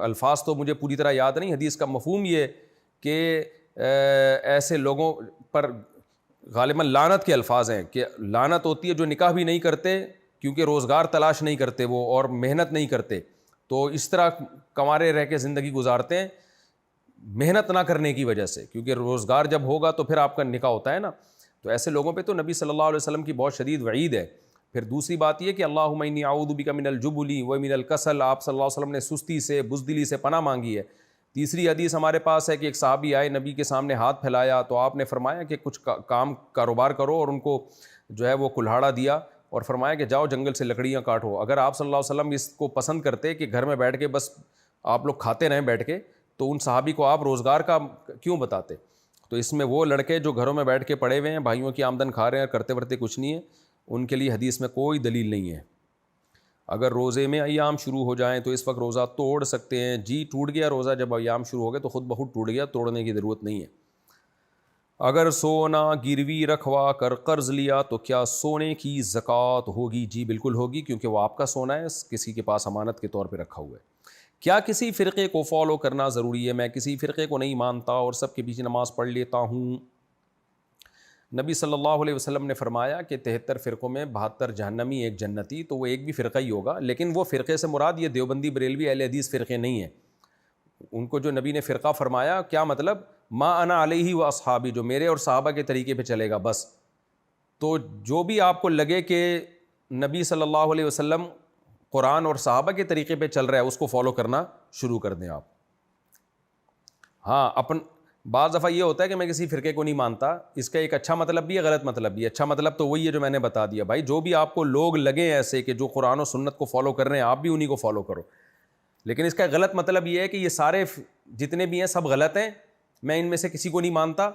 الفاظ تو مجھے پوری طرح یاد نہیں, حدیث کا مفہوم یہ کہ ایسے لوگوں پر غالباً لعنت کے الفاظ ہیں کہ لعنت ہوتی ہے جو نکاح بھی نہیں کرتے کیونکہ روزگار تلاش نہیں کرتے وہ اور محنت نہیں کرتے, تو اس طرح کنوارے رہ کے زندگی گزارتے ہیں محنت نہ کرنے کی وجہ سے, کیونکہ روزگار جب ہوگا تو پھر آپ کا نکاح ہوتا ہے نا. تو ایسے لوگوں پہ تو نبی صلی اللہ علیہ وسلم کی بہت شدید وعید ہے. پھر دوسری بات یہ کہ اللہم انی اعوذ بک من الجبن ومن الکسل, آپ صلی اللہ علیہ وسلم نے سستی سے بزدلی سے پناہ مانگی ہے. تیسری حدیث ہمارے پاس ہے کہ ایک صحابی آئے, نبی کے سامنے ہاتھ پھیلایا تو آپ نے فرمایا کہ کچھ کاروبار کرو, اور ان کو جو ہے وہ کلہاڑا دیا اور فرمایا کہ جاؤ جنگل سے لکڑیاں کاٹو. اگر آپ صلی اللہ علیہ وسلم اس کو پسند کرتے کہ گھر میں بیٹھ کے بس آپ لوگ کھاتے رہیں بیٹھ کے, تو ان صحابی کو آپ روزگار کا کیوں بتاتے؟ تو اس میں وہ لڑکے جو گھروں میں بیٹھ کے پڑے ہوئے ہیں, بھائیوں کی آمدن کھا رہے ہیں, کرتے ورتے کچھ نہیں ہے, ان کے لیے حدیث میں کوئی دلیل نہیں ہے. اگر روزے میں ایام شروع ہو جائیں تو اس وقت روزہ توڑ سکتے ہیں. جی ٹوٹ گیا روزہ جب ایام شروع ہو گئے تو خود بخود ٹوٹ گیا, توڑنے کی ضرورت نہیں ہے. اگر سونا گروی رکھوا کر قرض لیا تو کیا سونے کی زکوٰۃ ہوگی؟ جی بالکل ہوگی, کیونکہ وہ آپ کا سونا ہے, کسی کے پاس امانت کے طور پہ رکھا ہوا ہے. کیا کسی فرقے کو فالو کرنا ضروری ہے؟ میں کسی فرقے کو نہیں مانتا اور سب کے پیچھے نماز پڑھ لیتا ہوں. نبی صلی اللہ علیہ وسلم نے فرمایا کہ 73 فرقوں میں 72 جہنمی 1 جنتی, تو وہ ایک بھی فرقہ ہی ہوگا. لیکن وہ فرقے سے مراد یہ دیوبندی بریلوی اہل حدیث فرقے نہیں ہیں. ان کو جو نبی نے فرقہ فرمایا کیا مطلب؟ ما انا علیہ و اصحابی, جو میرے اور صحابہ کے طریقے پہ چلے گا بس. تو جو بھی آپ کو لگے کہ نبی صلی اللہ علیہ وسلم قرآن اور صحابہ کے طریقے پہ چل رہا ہے اس کو فالو کرنا شروع کر دیں آپ. ہاں بعض دفعہ یہ ہوتا ہے کہ میں کسی فرقے کو نہیں مانتا, اس کا ایک اچھا مطلب بھی ہے غلط مطلب بھی ہے. اچھا مطلب تو وہی ہے جو میں نے بتا دیا, بھائی جو بھی آپ کو لوگ لگے ایسے کہ جو قرآن و سنت کو فالو کر رہے ہیں آپ بھی انہی کو فالو کرو. لیکن اس کا غلط مطلب یہ ہے کہ یہ سارے جتنے بھی ہیں سب غلط ہیں, میں ان میں سے کسی کو نہیں مانتا,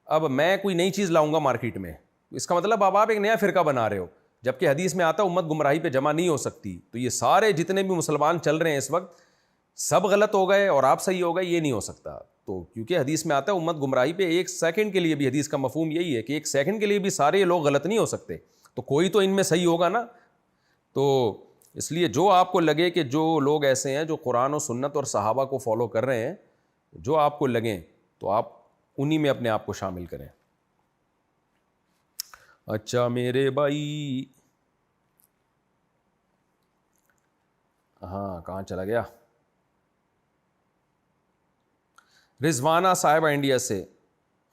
اب میں کوئی نئی چیز لاؤں گا مارکیٹ میں. اس کا مطلب اب آپ ایک نیا فرقہ بنا رہے ہو, جبکہ حدیث میں آتا ہے امت گمراہی پہ جمع نہیں ہو سکتی. تو یہ سارے جتنے بھی مسلمان چل رہے ہیں اس وقت سب غلط ہو گئے اور آپ صحیح ہو گئے, یہ نہیں ہو سکتا. تو کیونکہ حدیث میں آتا ہے امت گمراہی پہ 1 سیکنڈ کے لیے بھی, حدیث کا مفہوم یہی ہے کہ 1 سیکنڈ کے لیے بھی سارے لوگ غلط نہیں ہو سکتے, تو کوئی تو ان میں صحیح ہوگا نا. تو اس لیے جو آپ کو لگے کہ جو لوگ ایسے ہیں جو قرآن و سنت اور صحابہ کو فالو کر رہے ہیں, جو آپ کو لگیں تو آپ انہی میں اپنے آپ کو شامل کریں. اچھا میرے بھائی, ہاں کہاں چلا گیا؟ رضوانہ صاحبہ انڈیا سے,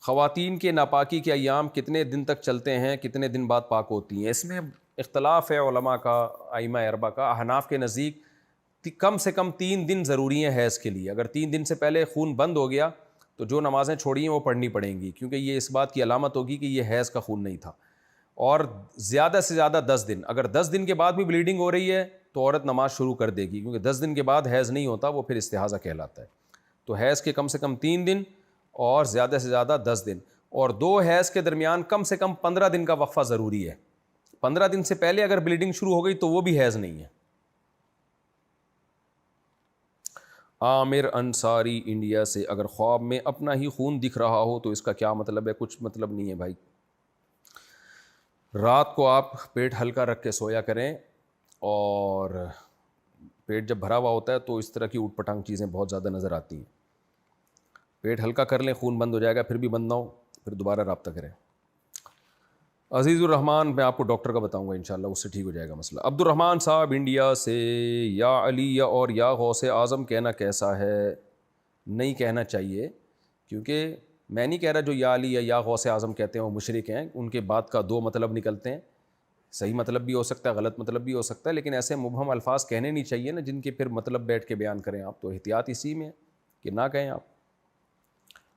خواتین کے ناپاکی کے ایام کتنے دن تک چلتے ہیں, کتنے دن بعد پاک ہوتی ہیں؟ اس میں اختلاف ہے علماء کا, ائمہ اربعہ کا. احناف کے نزدیک کم سے کم 3 دن ضروری ہیں حیض کے لیے. اگر 3 دن سے پہلے خون بند ہو گیا تو جو نمازیں چھوڑی ہیں وہ پڑھنی پڑیں گی, کیونکہ یہ اس بات کی علامت ہوگی کہ یہ حیض کا خون نہیں تھا. اور زیادہ سے زیادہ 10 دن, اگر 10 دن کے بعد بھی بلیڈنگ ہو رہی ہے تو عورت نماز شروع کر دے گی, کیونکہ 10 دن کے بعد حیض نہیں ہوتا, وہ پھر استحاضہ کہلاتا ہے. تو حیض کے کم سے کم 3 دن, اور زیادہ سے زیادہ 10 دن، اور 2 حیض کے درمیان کم سے کم 15 دن کا وقفہ ضروری ہے. 15 دن سے پہلے اگر بلیڈنگ شروع ہو گئی تو وہ بھی حیض نہیں ہے. عامر انصاری انڈیا سے، اگر خواب میں اپنا ہی خون دکھ رہا ہو تو اس کا کیا مطلب ہے؟ کچھ مطلب نہیں ہے بھائی. رات کو آپ پیٹ ہلکا رکھ کے سویا کریں، اور پیٹ جب بھرا ہوا ہوتا ہے تو اس طرح کی اوٹ پٹانگ چیزیں بہت زیادہ نظر آتی ہیں. پیٹ ہلکا کر لیں، خون بند ہو جائے گا. پھر بھی بند نہ ہو پھر دوبارہ رابطہ کریں. عزیز الرحمان، میں آپ کو ڈاکٹر کا بتاؤں گا انشاءاللہ، اس سے ٹھیک ہو جائے گا مسئلہ. عبد الرحمان صاحب انڈیا سے، یا علی یا اور یا غوث اعظم کہنا کیسا ہے؟ نہیں کہنا چاہیے، کیونکہ میں نہیں کہہ رہا جو یا علی یا غوث اعظم کہتے ہیں وہ مشرک ہیں. ان کے بات کا 2 مطلب نکلتے ہیں، صحیح مطلب بھی ہو سکتا ہے، غلط مطلب بھی ہو سکتا ہے، لیکن ایسے مبہم الفاظ کہنے نہیں چاہیے نا جن کے پھر مطلب بیٹھ کے بیان کریں آپ. تو احتیاط اسی میں ہے کہ نہ کہیں آپ.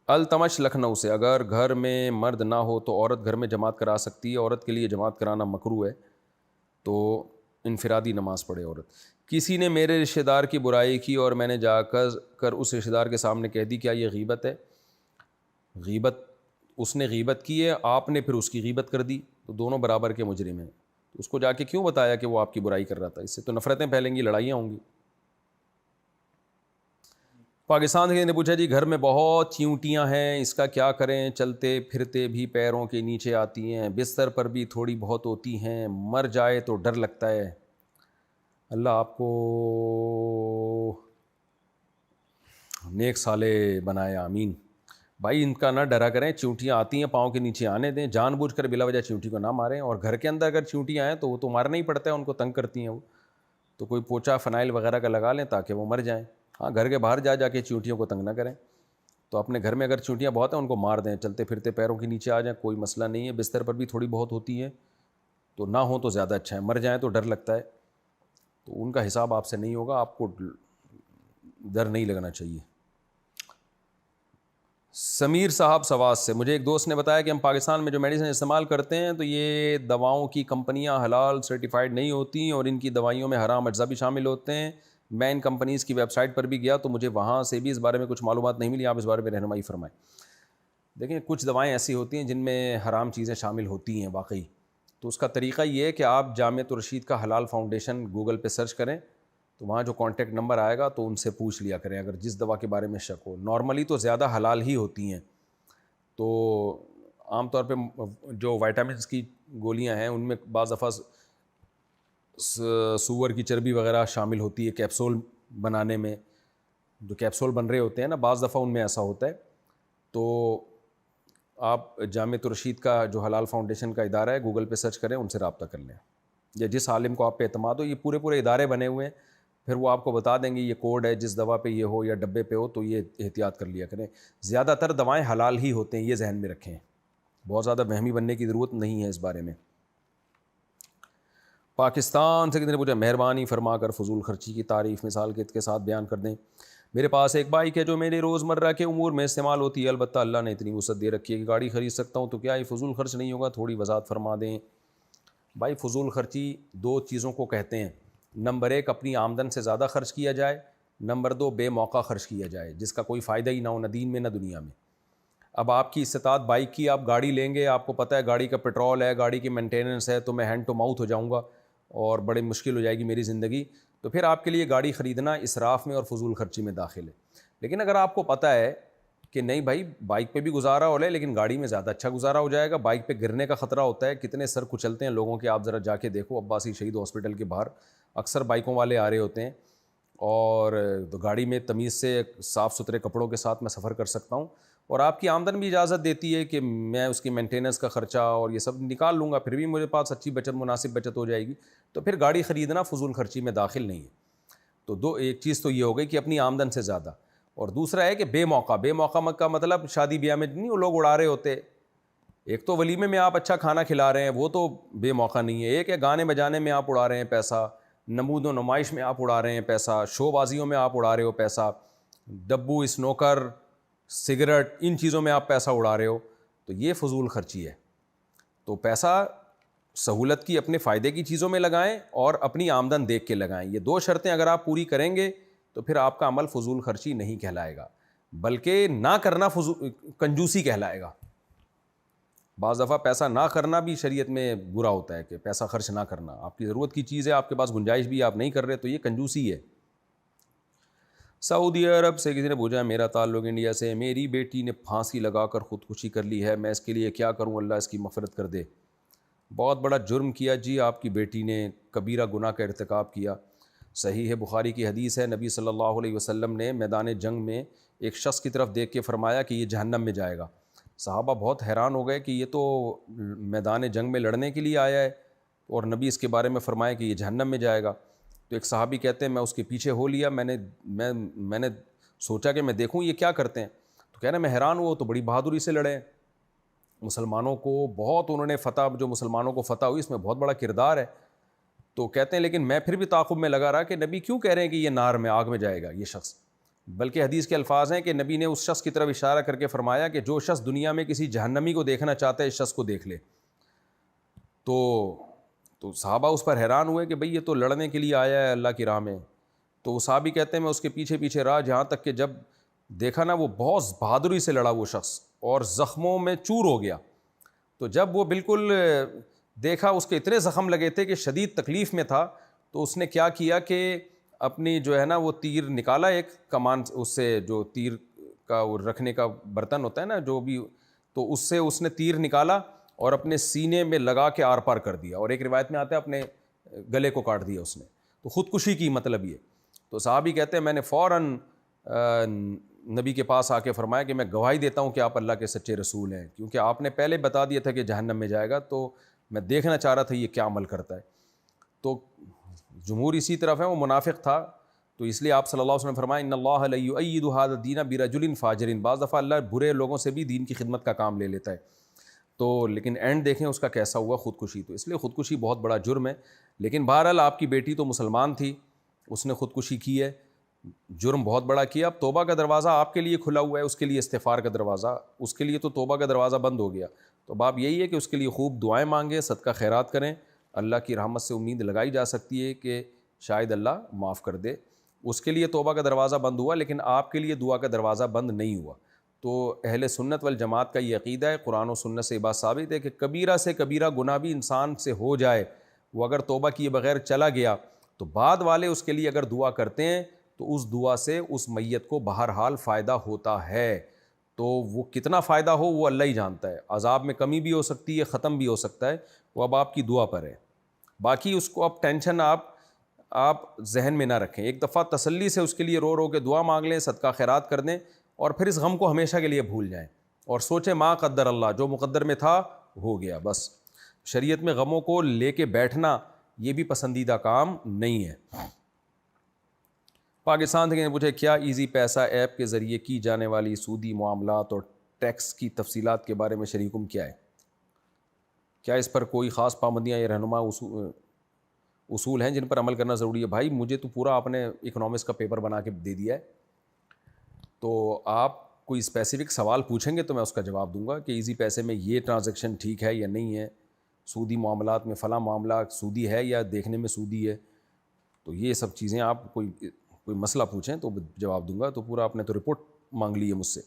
التمش لکھنؤ سے، اگر گھر میں مرد نہ ہو تو عورت گھر میں جماعت کرا سکتی ہے؟ عورت کے لیے جماعت کرانا مکروہ ہے، تو انفرادی نماز پڑھے عورت. کسی نے میرے رشتہ دار کی برائی کی اور میں نے جا کر اس رشتہ دار کے سامنے کہہ دی، کیا یہ غیبت ہے؟ غیبت، اس نے غیبت کی ہے، آپ نے پھر اس کی غیبت کر دی، تو دونوں برابر کے مجرم ہیں. تو اس کو جا کے کیوں بتایا کہ وہ آپ کی برائی کر رہا تھا؟ اس سے تو نفرتیں پھیلیں گی، لڑائیاں ہوں گی. پاکستان سے نے پوچھا جی گھر میں بہت چیونٹیاں ہیں، اس کا کیا کریں؟ چلتے پھرتے بھی پیروں کے نیچے آتی ہیں، بستر پر بھی تھوڑی بہت ہوتی ہیں، مر جائے تو ڈر لگتا ہے. اللہ آپ کو نیک صالح بنائے، آمین. بھائی ان کا نہ ڈرا کریں، چیونٹیاں آتی ہیں پاؤں کے نیچے آنے دیں، جان بوجھ کر بلا وجہ چیونٹی کو نہ ماریں. اور گھر کے اندر اگر چیونٹیاں ہیں تو وہ تو مارنا ہی پڑتا ہے، ان کو تنگ کرتی ہیں وہ، تو کوئی پوچا فنائل وغیرہ کا لگا لیں تاکہ وہ مر جائیں. ہاں گھر کے باہر جا کے چیونٹیوں کو تنگ نہ کریں. تو اپنے گھر میں اگر چیونٹیاں بہت ہیں ان کو مار دیں، چلتے پھرتے پیروں کے نیچے آ جائیں، کوئی مسئلہ نہیں ہے. بستر پر بھی تھوڑی بہت ہوتی ہے تو نہ ہو تو زیادہ اچھا ہے، مر جائیں تو ڈر لگتا ہے، تو ان کا حساب آپ سے نہیں ہوگا، آپ کو ڈر نہیں لگنا چاہیے. سمیر صاحب سواس سے، مجھے ایک دوست نے بتایا کہ ہم پاکستان میں جو میڈیسن استعمال کرتے ہیں تو یہ دواؤں کی کمپنیاں حلال سرٹیفائڈ نہیں ہوتی اور ان کی دوائیوں میں حرام اجزاء بھی شامل ہوتے ہیں. میں ان کمپنیز کی ویب سائٹ پر بھی گیا تو مجھے وہاں سے بھی اس بارے میں کچھ معلومات نہیں ملی. آپ اس بارے میں رہنمائی فرمائیں. دیکھیں کچھ دوائیں ایسی ہوتی ہیں جن میں حرام چیزیں شامل ہوتی ہیں واقعی، تو اس کا طریقہ یہ ہے کہ آپ جامعۃ الرشید کا حلال فاؤنڈیشن گوگل پہ سرچ کریں تو وہاں جو کانٹیکٹ نمبر آئے گا تو ان سے پوچھ لیا کریں اگر جس دوا کے بارے میں شک ہو. نارملی تو زیادہ حلال ہی ہوتی ہیں. تو عام طور پہ جو وائٹامنس کی گولیاں ہیں ان میں بعض دفعہ سور کی چربی وغیرہ شامل ہوتی ہے کیپسول بنانے میں، جو کیپسول بن رہے ہوتے ہیں نا بعض دفعہ ان میں ایسا ہوتا ہے. تو آپ جامعۃ الرشید کا جو حلال فاؤنڈیشن کا ادارہ ہے گوگل پہ سرچ کریں، ان سے رابطہ کر لیں، یا جس عالم کو آپ پہ اعتماد ہو. یہ پورے ادارے بنے ہوئے ہیں، پھر وہ آپ کو بتا دیں گے یہ کوڈ ہے، جس دوا پہ یہ ہو یا ڈبے پہ ہو تو یہ احتیاط کر لیا کریں. زیادہ تر دوائیں حلال ہی ہوتے ہیں، یہ ذہن میں رکھیں، بہت زیادہ وہمی بننے کی ضرورت نہیں ہے اس بارے میں. پاکستان سے کسی نے پوچھا مہربانی فرما کر فضول خرچی کی تعریف مثال کے ساتھ بیان کر دیں. میرے پاس ایک بائک ہے جو میرے روزمرہ کے امور میں استعمال ہوتی ہے، البتہ اللہ نے اتنی وسعت دے رکھی ہے کہ گاڑی خرید سکتا ہوں، تو کیا یہ فضول خرچ نہیں ہوگا؟ تھوڑی وضاحت فرما دیں. بھائی فضول خرچی 2 چیزوں کو کہتے ہیں. نمبر 1 اپنی آمدن سے زیادہ خرچ کیا جائے، نمبر 2 بے موقع خرچ کیا جائے جس کا کوئی فائدہ ہی نہ ہو، نہ دین میں نہ دنیا میں. اب آپ کی استطاعت بائک کی، آپ گاڑی لیں گے، آپ کو پتہ ہے گاڑی کا پیٹرول ہے، گاڑی کی مینٹیننس ہے، تو میں ہینڈ ٹو ماؤتھ ہو جاؤں گا اور بڑی مشکل ہو جائے گی میری زندگی، تو پھر آپ کے لیے گاڑی خریدنا اسراف میں اور فضول خرچی میں داخل ہے. لیکن اگر آپ کو پتہ ہے کہ نہیں بھائی بائک پہ بھی گزارا ہو لے لیکن گاڑی میں زیادہ اچھا گزارا ہو جائے گا، بائک پہ گرنے کا خطرہ ہوتا ہے، کتنے سر کچلتے ہیں لوگوں کے، آپ ذرا جا کے دیکھو عباسی شہید ہاسپٹل کے باہر اکثر بائکوں والے آ رہے ہوتے ہیں، اور تو گاڑی میں تمیز سے صاف ستھرے کپڑوں کے ساتھ میں سفر کر سکتا ہوں، اور آپ کی آمدن بھی اجازت دیتی ہے کہ میں اس کی مینٹیننس کا خرچہ اور یہ سب نکال لوں گا، پھر بھی میرے پاس اچھی بچت، مناسب بچت ہو جائے گی، تو پھر گاڑی خریدنا فضول خرچی میں داخل نہیں ہے. تو ایک چیز تو یہ ہو گئی کہ اپنی آمدن سے زیادہ، اور دوسرا ہے کہ بے موقع کا مطلب شادی بیاہ میں نہیں وہ لوگ اڑا رہے ہوتے. ایک تو ولیمے میں آپ اچھا کھانا کھلا رہے ہیں، وہ تو بے موقع نہیں ہے. ایک ہے گانے بجانے میں آپ اڑا رہے ہیں پیسہ، نمود و نمائش میں آپ اڑا رہے ہیں پیسہ، شو بازیوں میں آپ اڑا رہے ہو پیسہ، ڈبو، اسنوکر، سگریٹ، ان چیزوں میں آپ پیسہ اڑا رہے ہو، تو یہ فضول خرچی ہے. تو پیسہ سہولت کی اپنے فائدے کی چیزوں میں لگائیں اور اپنی آمدن دیکھ کے لگائیں. یہ 2 شرطیں اگر آپ پوری کریں گے تو پھر آپ کا عمل فضول خرچی نہیں کہلائے گا. بلکہ نہ کرنا کنجوسی کہلائے گا. بعض دفعہ پیسہ نہ کرنا بھی شریعت میں برا ہوتا ہے کہ پیسہ خرچ نہ کرنا. آپ کی ضرورت کی چیز ہے, آپ کے پاس گنجائش بھی, آپ نہیں کر رہے, تو یہ کنجوسی ہے. سعودی عرب سے کسی نے پوچھا, میرا تعلق انڈیا سے, میری بیٹی نے پھانسی لگا کر خودکشی کر لی ہے, میں اس کے لیے کیا کروں, اللہ اس کی مغفرت کر دے. بہت بڑا جرم کیا جی, آپ کی بیٹی نے کبیرہ گناہ کا ارتکاب کیا. صحیح ہے, بخاری کی حدیث ہے, نبی صلی اللہ علیہ وسلم نے میدان جنگ میں ایک شخص کی طرف دیکھ کے فرمایا کہ یہ جہنم میں جائے گا. صحابہ بہت حیران ہو گئے کہ یہ تو میدان جنگ میں لڑنے کے لیے آیا ہے اور نبی اس کے بارے میں فرمایا کہ یہ جہنم میں جائے گا. تو ایک صحابی کہتے ہیں میں اس کے پیچھے ہو لیا, میں نے سوچا کہ میں دیکھوں یہ کیا کرتے ہیں. تو کہنا میں حیران ہوا, تو بڑی بہادری سے لڑے, مسلمانوں کو بہت انہوں نے فتح, جو مسلمانوں کو فتح ہوئی اس میں بہت بڑا کردار ہے. تو کہتے ہیں لیکن میں پھر بھی تعاقب میں لگا رہا کہ نبی کیوں کہہ رہے ہیں کہ یہ نار میں, آگ میں جائے گا یہ شخص. بلکہ حدیث کے الفاظ ہیں کہ نبی نے اس شخص کی طرف اشارہ کر کے فرمایا کہ جو شخص دنیا میں کسی جہنمی کو دیکھنا چاہتا ہے اس شخص کو دیکھ لے. تو صحابہ اس پر حیران ہوئے کہ بھئی یہ تو لڑنے کے لیے آیا ہے اللہ کی راہ میں. تو وہ صحابی کہتے ہیں میں اس کے پیچھے پیچھے رہا, جہاں تک کہ جب دیکھا نا وہ بہت بہادری سے لڑا وہ شخص اور زخموں میں چور ہو گیا. تو جب وہ بالکل دیکھا اس کے اتنے زخم لگے تھے کہ شدید تکلیف میں تھا, تو اس نے کیا کیا کہ اپنی جو ہے نا وہ تیر نکالا, ایک کمان, اس سے جو تیر کا وہ رکھنے کا برتن ہوتا ہے نا جو بھی, تو اس سے اس نے تیر نکالا اور اپنے سینے میں لگا کے آر پار کر دیا, اور ایک روایت میں آتا ہے اپنے گلے کو کاٹ دیا اس نے. تو خودکشی کی مطلب یہ. تو صحابی کہتے ہیں میں نے فوراً نبی کے پاس آ کے فرمایا کہ میں گواہی دیتا ہوں کہ آپ اللہ کے سچے رسول ہیں, کیونکہ آپ نے پہلے بتا دیا تھا کہ جہنم میں جائے گا, تو میں دیکھنا چاہ رہا تھا یہ کیا عمل کرتا ہے. تو جمہور اسی طرف ہے, وہ منافق تھا, تو اس لیے آپ صلی اللہ علیہ وسلم نے فرمایا ان اللہ لا یؤید ھذا الدین برجل فاجر. بعض دفعہ اللہ برے لوگوں سے بھی دین کی خدمت کا کام لے لیتا ہے. تو لیکن اینڈ دیکھیں اس کا کیسا ہوا, خودکشی. تو اس لیے خودکشی بہت بڑا جرم ہے. لیکن بہرحال آپ کی بیٹی تو مسلمان تھی, اس نے خودکشی کی ہے, جرم بہت بڑا کیا. اب توبہ کا دروازہ آپ کے لیے کھلا ہوا ہے, اس کے لیے استغفار کا دروازہ, اس کے لیے تو توبہ کا دروازہ بند ہو گیا. تو باب یہی ہے کہ اس کے لیے خوب دعائیں مانگیں, صدقہ خیرات کریں. اللہ کی رحمت سے امید لگائی جا سکتی ہے کہ شاید اللہ معاف کر دے. اس کے لیے توبہ کا دروازہ بند ہوا, لیکن آپ کے لیے دعا کا دروازہ بند نہیں ہوا. تو اہل سنت والجماعت کا یہ عقیدہ ہے, قرآن و سنت سے یہ بات ثابت ہے کہ کبیرہ سے کبیرہ گناہ بھی انسان سے ہو جائے, وہ اگر توبہ کیے بغیر چلا گیا, تو بعد والے اس کے لیے اگر دعا کرتے ہیں تو اس دعا سے اس میت کو بہرحال فائدہ ہوتا ہے. تو وہ کتنا فائدہ ہو وہ اللہ ہی جانتا ہے, عذاب میں کمی بھی ہو سکتی ہے, ختم بھی ہو سکتا ہے, وہ اب آپ کی دعا پر ہے. باقی اس کو اب ٹینشن آپ ذہن میں نہ رکھیں. ایک دفعہ تسلی سے اس کے لیے رو رو کے دعا مانگ لیں, صدقہ خیرات کر دیں, اور پھر اس غم کو ہمیشہ کے لیے بھول جائیں اور سوچیں ما قدر اللہ, جو مقدر میں تھا ہو گیا بس. شریعت میں غموں کو لے کے بیٹھنا یہ بھی پسندیدہ کام نہیں ہے. پاکستان سے پوچھے کیا ایزی پیسہ ایپ کے ذریعے کی جانے والی سودی معاملات اور ٹیکس کی تفصیلات کے بارے میں شریکم کیا ہے؟ کیا اس پر کوئی خاص پابندیاں یا رہنما اصول ہیں جن پر عمل کرنا ضروری ہے؟ بھائی مجھے تو پورا آپ نے اکنامکس کا پیپر بنا کے دے دیا ہے, تو آپ کوئی اسپیسیفک سوال پوچھیں گے تو میں اس کا جواب دوں گا کہ ایزی پیسے میں یہ ٹرانزیکشن ٹھیک ہے یا نہیں ہے, سودی معاملات میں فلاں معاملہ سودی ہے یا دیکھنے میں سودی ہے. تو یہ سب چیزیں آپ کوئی مسئلہ پوچھیں تو جواب دوں گا. تو پورا آپ نے تو رپورٹ مانگ لی ہے مجھ سے.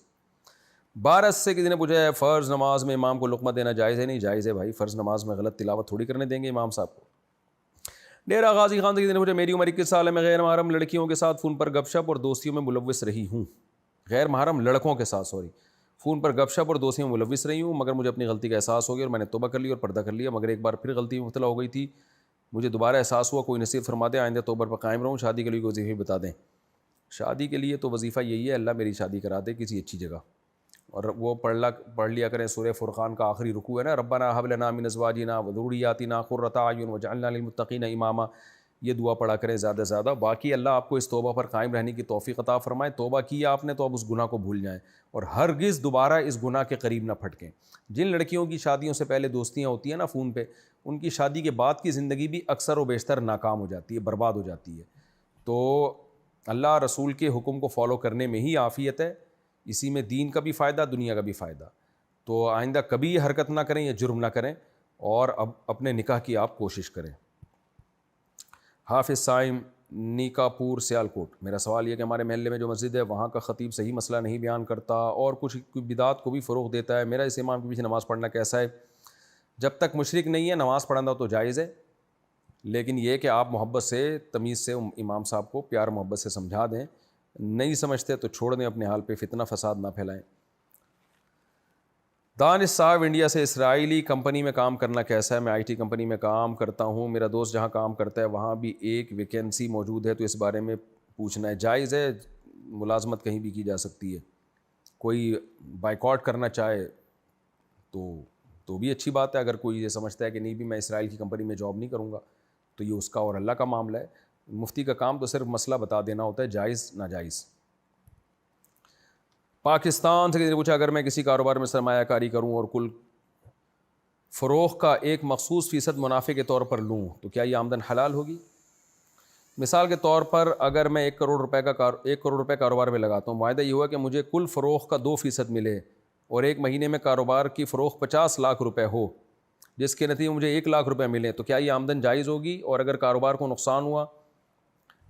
بارس سے کسی نے پوچھا ہے فرض نماز میں امام کو لقمہ دینا جائز ہے؟ نہیں جائز ہے بھائی, فرض نماز میں غلط تلاوت تھوڑی کرنے دیں گے امام صاحب کو. ڈیرہ غازی خان سے کسی نے پوچھا میری عمر 21 سال ہے, میں غیر محرم لڑکیوں کے ساتھ فون پر گپ شپ اور دوستیوں میں ملوث رہی ہوں. غیر محرم لڑکوں کے ساتھ فون پر گپ شپ اور دوستیوں میں ملوث رہی ہوں, مگر مجھے اپنی غلطی کا احساس ہو گیا اور میں نے توبہ کر لی اور پردہ کر لیا, مگر ایک بار پھر غلطی میں مبتلا ہو گئی تھی, مجھے دوبارہ احساس ہوا, کوئی نصیحت فرما دیں, آئندہ توبہ پر قائم رہوں. شادی کے لیے کوئی وظیفہ بتا دیں. شادی کے لیے تو وظیفہ یہی ہے, اللہ میری شادی کرا دے کسی اچھی جگہ, اور وہ پڑھ لیا کریں سورہ فرقان کا آخری رکوع ہے نا, ربنا ھب لنا من ازواجنا وذریاتنا قرۃ اعین واجعلنا للمتقین اماما, یہ دعا پڑھا کریں زیادہ سے زیادہ. باقی اللہ آپ کو اس توبہ پر قائم رہنے کی توفیق عطا فرمائے. توبہ کی آپ نے تو اب اس گناہ کو بھول جائیں اور ہرگز دوبارہ اس گناہ کے قریب نہ پھٹکیں. جن لڑکیوں کی شادیوں سے پہلے دوستیاں ہوتی ہیں نا فون پہ, ان کی شادی کے بعد کی زندگی بھی اکثر و بیشتر ناکام ہو جاتی ہے, برباد ہو جاتی ہے. تو اللہ رسول کے حکم کو فالو کرنے میں ہی عافیت ہے, اسی میں دین کا بھی فائدہ دنیا کا بھی فائدہ. تو آئندہ کبھی یہ حرکت نہ کریں, یہ جرم نہ کریں, اور اب اپنے نکاح کی آپ کوشش کریں. حافظ صائم نیکاپور سیالکوٹ، میرا سوال یہ کہ ہمارے محلے میں جو مسجد ہے وہاں کا خطیب صحیح مسئلہ نہیں بیان کرتا اور کچھ بدعات کو بھی فروغ دیتا ہے، میرا اس امام کے پیچھے نماز پڑھنا کیسا ہے؟ جب تک مشرک نہیں ہے نماز پڑھنا تو جائز ہے، لیکن یہ کہ آپ محبت سے تمیز سے امام صاحب کو پیار محبت سے سمجھا دیں، نہیں سمجھتے تو چھوڑ دیں اپنے حال پہ، فتنہ فساد نہ پھیلائیں۔ دانش صاحب انڈیا سے، اسرائیلی کمپنی میں کام کرنا کیسا ہے؟ میں آئی ٹی کمپنی میں کام کرتا ہوں، میرا دوست جہاں کام کرتا ہے وہاں بھی ایک ویکینسی موجود ہے، تو اس بارے میں پوچھنا ہے۔ جائز ہے، ملازمت کہیں بھی کی جا سکتی ہے، کوئی بائیکاٹ کرنا چاہے تو بھی اچھی بات ہے، اگر کوئی یہ سمجھتا ہے کہ نہیں بھی میں اسرائیل کی کمپنی میں جاب نہیں کروں گا تو یہ اس کا اور اللہ کا معاملہ ہے، مفتی کا کام تو صرف مسئلہ بتا دینا ہوتا ہے، جائز ناجائز۔ پاکستان سے کسی نے پوچھا اگر میں کسی کاروبار میں سرمایہ کاری کروں اور کل فروغ کا ایک مخصوص فیصد منافع کے طور پر لوں تو کیا یہ آمدن حلال ہوگی؟ مثال کے طور پر اگر میں 1 کروڑ روپے کاروبار میں لگاتا ہوں، معاہدہ یہ ہوا کہ مجھے کل فروغ کا 2% ملے اور ایک مہینے میں کاروبار کی فروغ 50 لاکھ روپے ہو، جس کے نتیجے میں مجھے 1 لاکھ روپے ملے، تو کیا یہ آمدن جائز ہوگی؟ اور اگر کاروبار کو نقصان ہوا،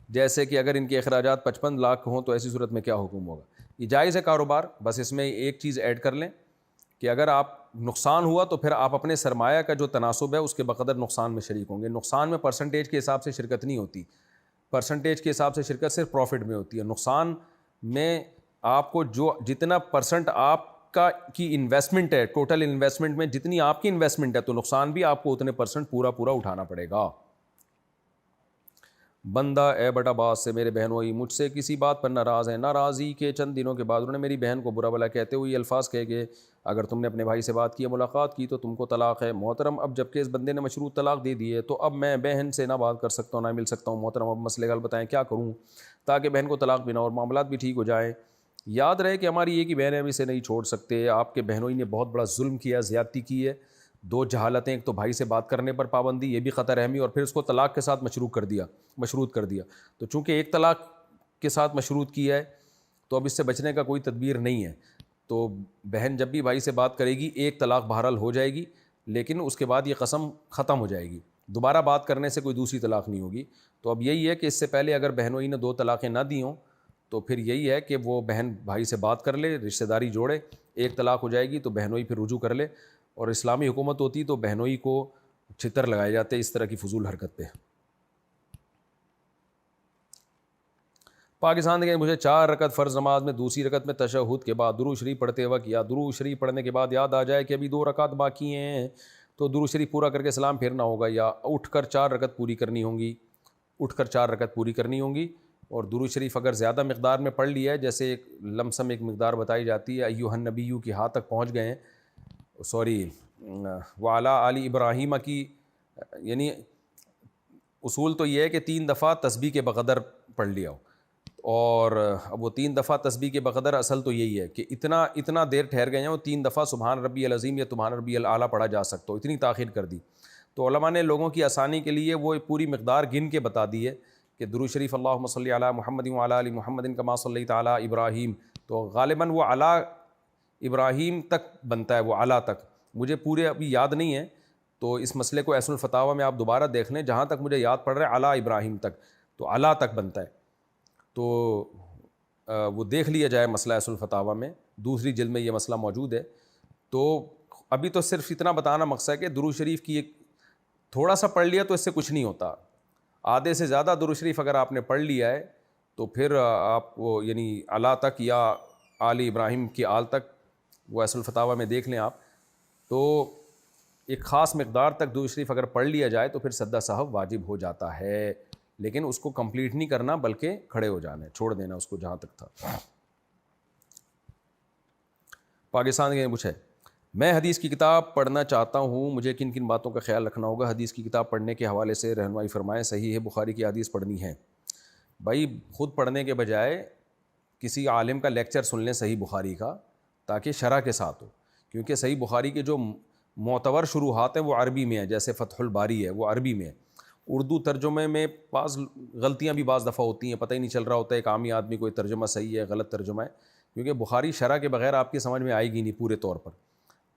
جیسے کہ اگر ان کے اخراجات 55 لاکھ ہوں تو ایسی صورت میں کیا حکم ہوگا؟ یہ جائز ہے کاروبار، بس اس میں ایک چیز ایڈ کر لیں کہ اگر آپ نقصان ہوا تو پھر آپ اپنے سرمایہ کا جو تناسب ہے اس کے بقدر نقصان میں شریک ہوں گے۔ نقصان میں پرسنٹیج کے حساب سے شرکت نہیں ہوتی، پرسنٹیج کے حساب سے شرکت صرف پروفٹ میں ہوتی ہے۔ نقصان میں آپ کو جو جتنا پرسنٹ آپ کی انویسٹمنٹ ہے، ٹوٹل انویسٹمنٹ میں جتنی آپ کی انویسٹمنٹ ہے تو نقصان بھی آپ کو اتنے پرسنٹ پورا اٹھانا پڑے گا۔ بندہ ایبٹ آباد سے، میرے بہنوئی مجھ سے کسی بات پر ناراض ہیں، ناراضی کے چند دنوں کے بعد انہوں نے میری بہن کو برا بھلا کہتے ہوئے یہ الفاظ کہے کہ اگر تم نے اپنے بھائی سے بات کی، ملاقات کی تو تم کو طلاق ہے۔ محترم اب جبکہ اس بندے نے مشروط طلاق دے دی ہے تو اب میں بہن سے نہ بات کر سکتا ہوں نہ مل سکتا ہوں۔ محترم اب مسئلے کا حل بتائیں، کیا کروں تاکہ بہن کو طلاق بھی نہ اور معاملات بھی ٹھیک ہو جائیں؟ یاد رہے کہ ہماری ایک ہی بہن ہے، ہم اسے نہیں چھوڑ سکتے۔ آپ کے بہنوئی نے بہت بڑا ظلم کیا، زیادتی کی ہے، 2 جہالتیں، ایک تو بھائی سے بات کرنے پر پابندی، یہ بھی خطا رحمی، اور پھر اس کو طلاق کے ساتھ مشروط کر دیا۔ تو چونکہ ایک طلاق کے ساتھ مشروط کیا ہے تو اب اس سے بچنے کا کوئی تدبیر نہیں ہے، تو بہن جب بھی بھائی سے بات کرے گی ایک طلاق بہرحال ہو جائے گی، لیکن اس کے بعد یہ قسم ختم ہو جائے گی، دوبارہ بات کرنے سے کوئی دوسری طلاق نہیں ہوگی۔ تو اب یہی ہے کہ اس سے پہلے اگر بہنوئی نے 2 طلاقیں نہ دی ہوں تو پھر یہی ہے کہ وہ بہن بھائی سے بات کر لے، رشتہ داری جوڑے، ایک طلاق ہو جائے گی تو بہنوئی پھر رجوع کر لے، اور اسلامی حکومت ہوتی تو بہنوئی کو چھتر لگائے جاتے اس طرح کی فضول حرکت پہ۔ پاکستان کے مجھے 4 رکعت فرض نماز میں دوسری رکعت میں تشہد کے بعد درود شریف پڑھتے وقت یا درود شریف پڑھنے کے بعد یاد آ جائے کہ ابھی 2 رکعت باقی ہیں تو درود شریف پورا کر کے سلام پھیرنا ہوگا، یا اٹھ کر 4 رکعت پوری کرنی ہوں گی، اور درود شریف اگر زیادہ مقدار میں پڑھ لیا ہے، جیسے ایک لمسم ایک مقدار بتائی جاتی ہے، ایھا النبیو کی ہاں تک پہنچ گئے ہیں، وعلی آل ابراہیم کی، یعنی اصول تو یہ ہے کہ 3 دفعہ تسبیح کے بقدر پڑھ لیا ہو، اور اب وہ 3 دفعہ تسبیح کے بقدر اصل تو یہی ہے کہ اتنا دیر ٹھہر گئے ہیں، وہ 3 دفعہ سبحان ربی العظیم یا سبحان ربی الاعلیٰ پڑھا جا سکتا ہو، اتنی تاخیر کر دی۔ تو علماء نے لوگوں کی آسانی کے لیے وہ پوری مقدار گن کے بتا دی ہے کہ درود شریف اللہم صلی علی محمد وعلی آل محمد کما صلیت علی ابراہیم، تو غالباً وہ علی ابراہیم تک بنتا ہے، وہ اعلیٰ تک، مجھے پورے ابھی یاد نہیں ہے، تو اس مسئلے کو ایسن الفتاویٰ میں آپ دوبارہ دیکھ لیں، جہاں تک مجھے یاد پڑ رہا ہے اعلیٰ ابراہیم تک، تو اعلیٰ تک بنتا ہے، تو وہ دیکھ لیا جائے مسئلہ ایسن الفتاویٰ میں، دوسری جلد میں یہ مسئلہ موجود ہے۔ تو ابھی تو صرف اتنا بتانا مقصد ہے کہ درود شریف کی ایک تھوڑا سا پڑھ لیا تو اس سے کچھ نہیں ہوتا، آدھے سے زیادہ درود شریف اگر آپ نے پڑھ لیا ہے تو پھر آپ کو یعنی اعلیٰ تک یا آل ابراہیم کی آل تک، وہ ایسن الفتاویٰ میں دیکھ لیں آپ، تو ایک خاص مقدار تک درود شریف اگر پڑھ لیا جائے تو پھر سجدہ سہو واجب ہو جاتا ہے، لیکن اس کو کمپلیٹ نہیں کرنا بلکہ کھڑے ہو جانا ہے، چھوڑ دینا اس کو جہاں تک تھا۔ پاکستان کے پوچھے میں حدیث کی کتاب پڑھنا چاہتا ہوں، مجھے کن کن باتوں کا خیال رکھنا ہوگا؟ حدیث کی کتاب پڑھنے کے حوالے سے رہنمائی فرمائیں۔ صحیح ہے بخاری کی حدیث پڑھنی ہے، بھائی خود پڑھنے کے بجائے کسی عالم کا لیکچر سن لیں صحیح بخاری کا، تاکہ شرح کے ساتھ ہو، کیونکہ صحیح بخاری کے جو معتبر شروحات ہیں وہ عربی میں ہیں، جیسے فتح الباری ہے وہ عربی میں ہے، اردو ترجمے میں بعض غلطیاں بھی بعض دفعہ ہوتی ہیں، پتہ ہی نہیں چل رہا ہوتا ہے ایک عامی آدمی کوئی ترجمہ صحیح ہے غلط ترجمہ ہے، کیونکہ بخاری شرح کے بغیر آپ کی سمجھ میں آئے گی نہیں پورے طور پر،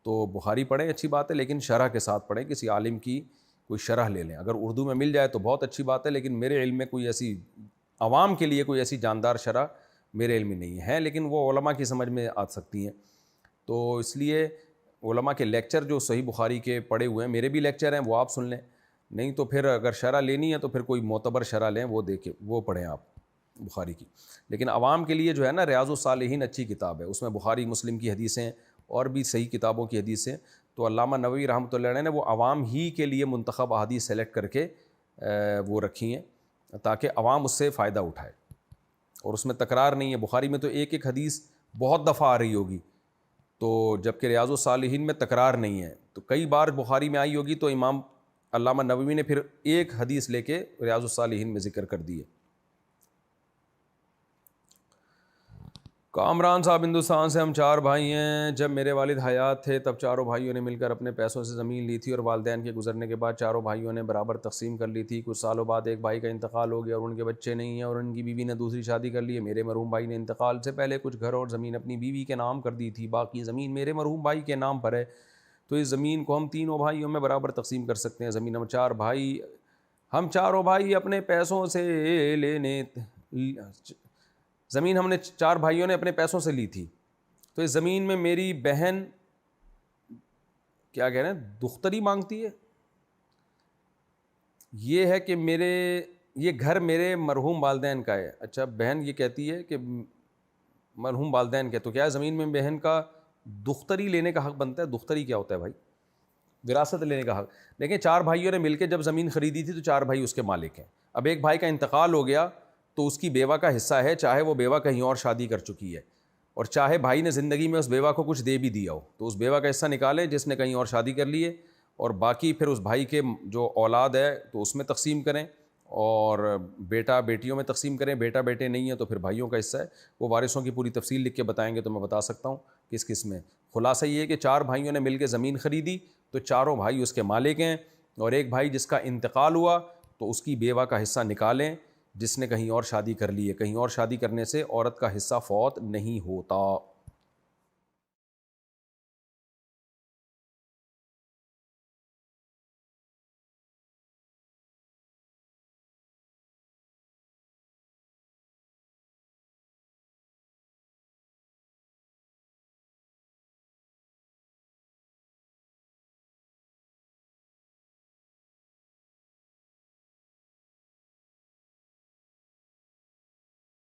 تو بخاری پڑھیں اچھی بات ہے، لیکن شرح کے ساتھ پڑھیں، کسی عالم کی کوئی شرح لے لیں. اگر اردو میں مل جائے تو بہت اچھی بات ہے, لیکن میرے علم میں کوئی ایسی عوام کے لیے کوئی ایسی جاندار شرح میرے علم میں نہیں ہے, لیکن وہ علماء کی سمجھ میں آ سکتی ہیں. تو اس لیے علماء کے لیکچر جو صحیح بخاری کے پڑھے ہوئے ہیں, میرے بھی لیکچر ہیں, وہ آپ سن لیں. نہیں تو پھر اگر شرح لینی ہے تو پھر کوئی معتبر شرح لیں, وہ دیکھیں, وہ پڑھیں آپ بخاری کی. لیکن عوام کے لیے جو ہے نا, ریاض الصالحین اچھی کتاب ہے, اس میں بخاری مسلم کی حدیثیں اور بھی صحیح کتابوں کی حدیثیں. تو علامہ نووی رحمۃ اللہ علیہ نے وہ عوام ہی کے لیے منتخب احادیث سلیکٹ کر کے وہ رکھی ہیں تاکہ عوام اس سے فائدہ اٹھائے, اور اس میں تکرار نہیں ہے. بخاری میں تو ایک ایک حدیث بہت دفعہ آ رہی ہوگی, تو جبکہ ریاض الصالحین میں تکرار نہیں ہے. تو کئی بار بخاری میں آئی ہوگی تو امام علامہ نووی نے پھر ایک حدیث لے کے ریاض الصالحین میں ذکر کر دی ہے. کامران صاحب ہندوستان سے, ہم 4 بھائی ہیں. جب میرے والد حیات تھے تب چاروں بھائیوں نے مل کر اپنے پیسوں سے زمین لی تھی, اور والدین کے گزرنے کے بعد چاروں بھائیوں نے برابر تقسیم کر لی تھی. کچھ سالوں بعد ایک بھائی کا انتقال ہو گیا اور ان کے بچے نہیں ہیں, اور ان کی بیوی نے دوسری شادی کر لی ہے. میرے مرحوم بھائی نے انتقال سے پہلے کچھ گھر اور زمین اپنی بیوی کے نام کر دی تھی, باقی زمین میرے مرحوم بھائی کے نام پر ہے. تو اس زمین کو ہم تینوں بھائیوں میں برابر تقسیم کر سکتے ہیں. زمین ہم چاروں بھائی اپنے پیسوں سے لینے, زمین ہم نے 4 بھائیوں نے اپنے پیسوں سے لی تھی. تو اس زمین میں میری بہن کیا کہہ رہے ہیں, دختری مانگتی ہے. یہ ہے کہ یہ گھر میرے مرحوم والدین کا ہے. اچھا, بہن یہ کہتی ہے کہ مرحوم والدین کے, تو کیا زمین میں بہن کا دختری لینے کا حق بنتا ہے؟ دختری کیا ہوتا ہے بھائی؟ وراثت لینے کا حق. دیکھیں 4 بھائیوں نے مل کے جب زمین خریدی تھی تو 4 بھائی اس کے مالک ہیں. اب ایک بھائی کا انتقال ہو گیا تو اس کی بیوہ کا حصہ ہے, چاہے وہ بیوہ کہیں اور شادی کر چکی ہے, اور چاہے بھائی نے زندگی میں اس بیوہ کو کچھ دے بھی دیا ہو, تو اس بیوہ کا حصہ نکالیں جس نے کہیں اور شادی کر لی ہے, اور باقی پھر اس بھائی کے جو اولاد ہے تو اس میں تقسیم کریں, اور بیٹا بیٹیوں میں تقسیم کریں. بیٹا بیٹے نہیں ہیں تو پھر بھائیوں کا حصہ ہے. وہ وارثوں کی پوری تفصیل لکھ کے بتائیں گے تو میں بتا سکتا ہوں کس کس میں. خلاصہ یہ ہے کہ 4 بھائیوں نے مل کے زمین خریدی تو چاروں بھائی اس کے مالک ہیں, اور ایک بھائی جس کا انتقال ہوا تو اس کی بیوہ کا حصہ نکالیں جس نے کہیں اور شادی کر لی ہے. کہیں اور شادی کرنے سے عورت کا حصہ فوت نہیں ہوتا.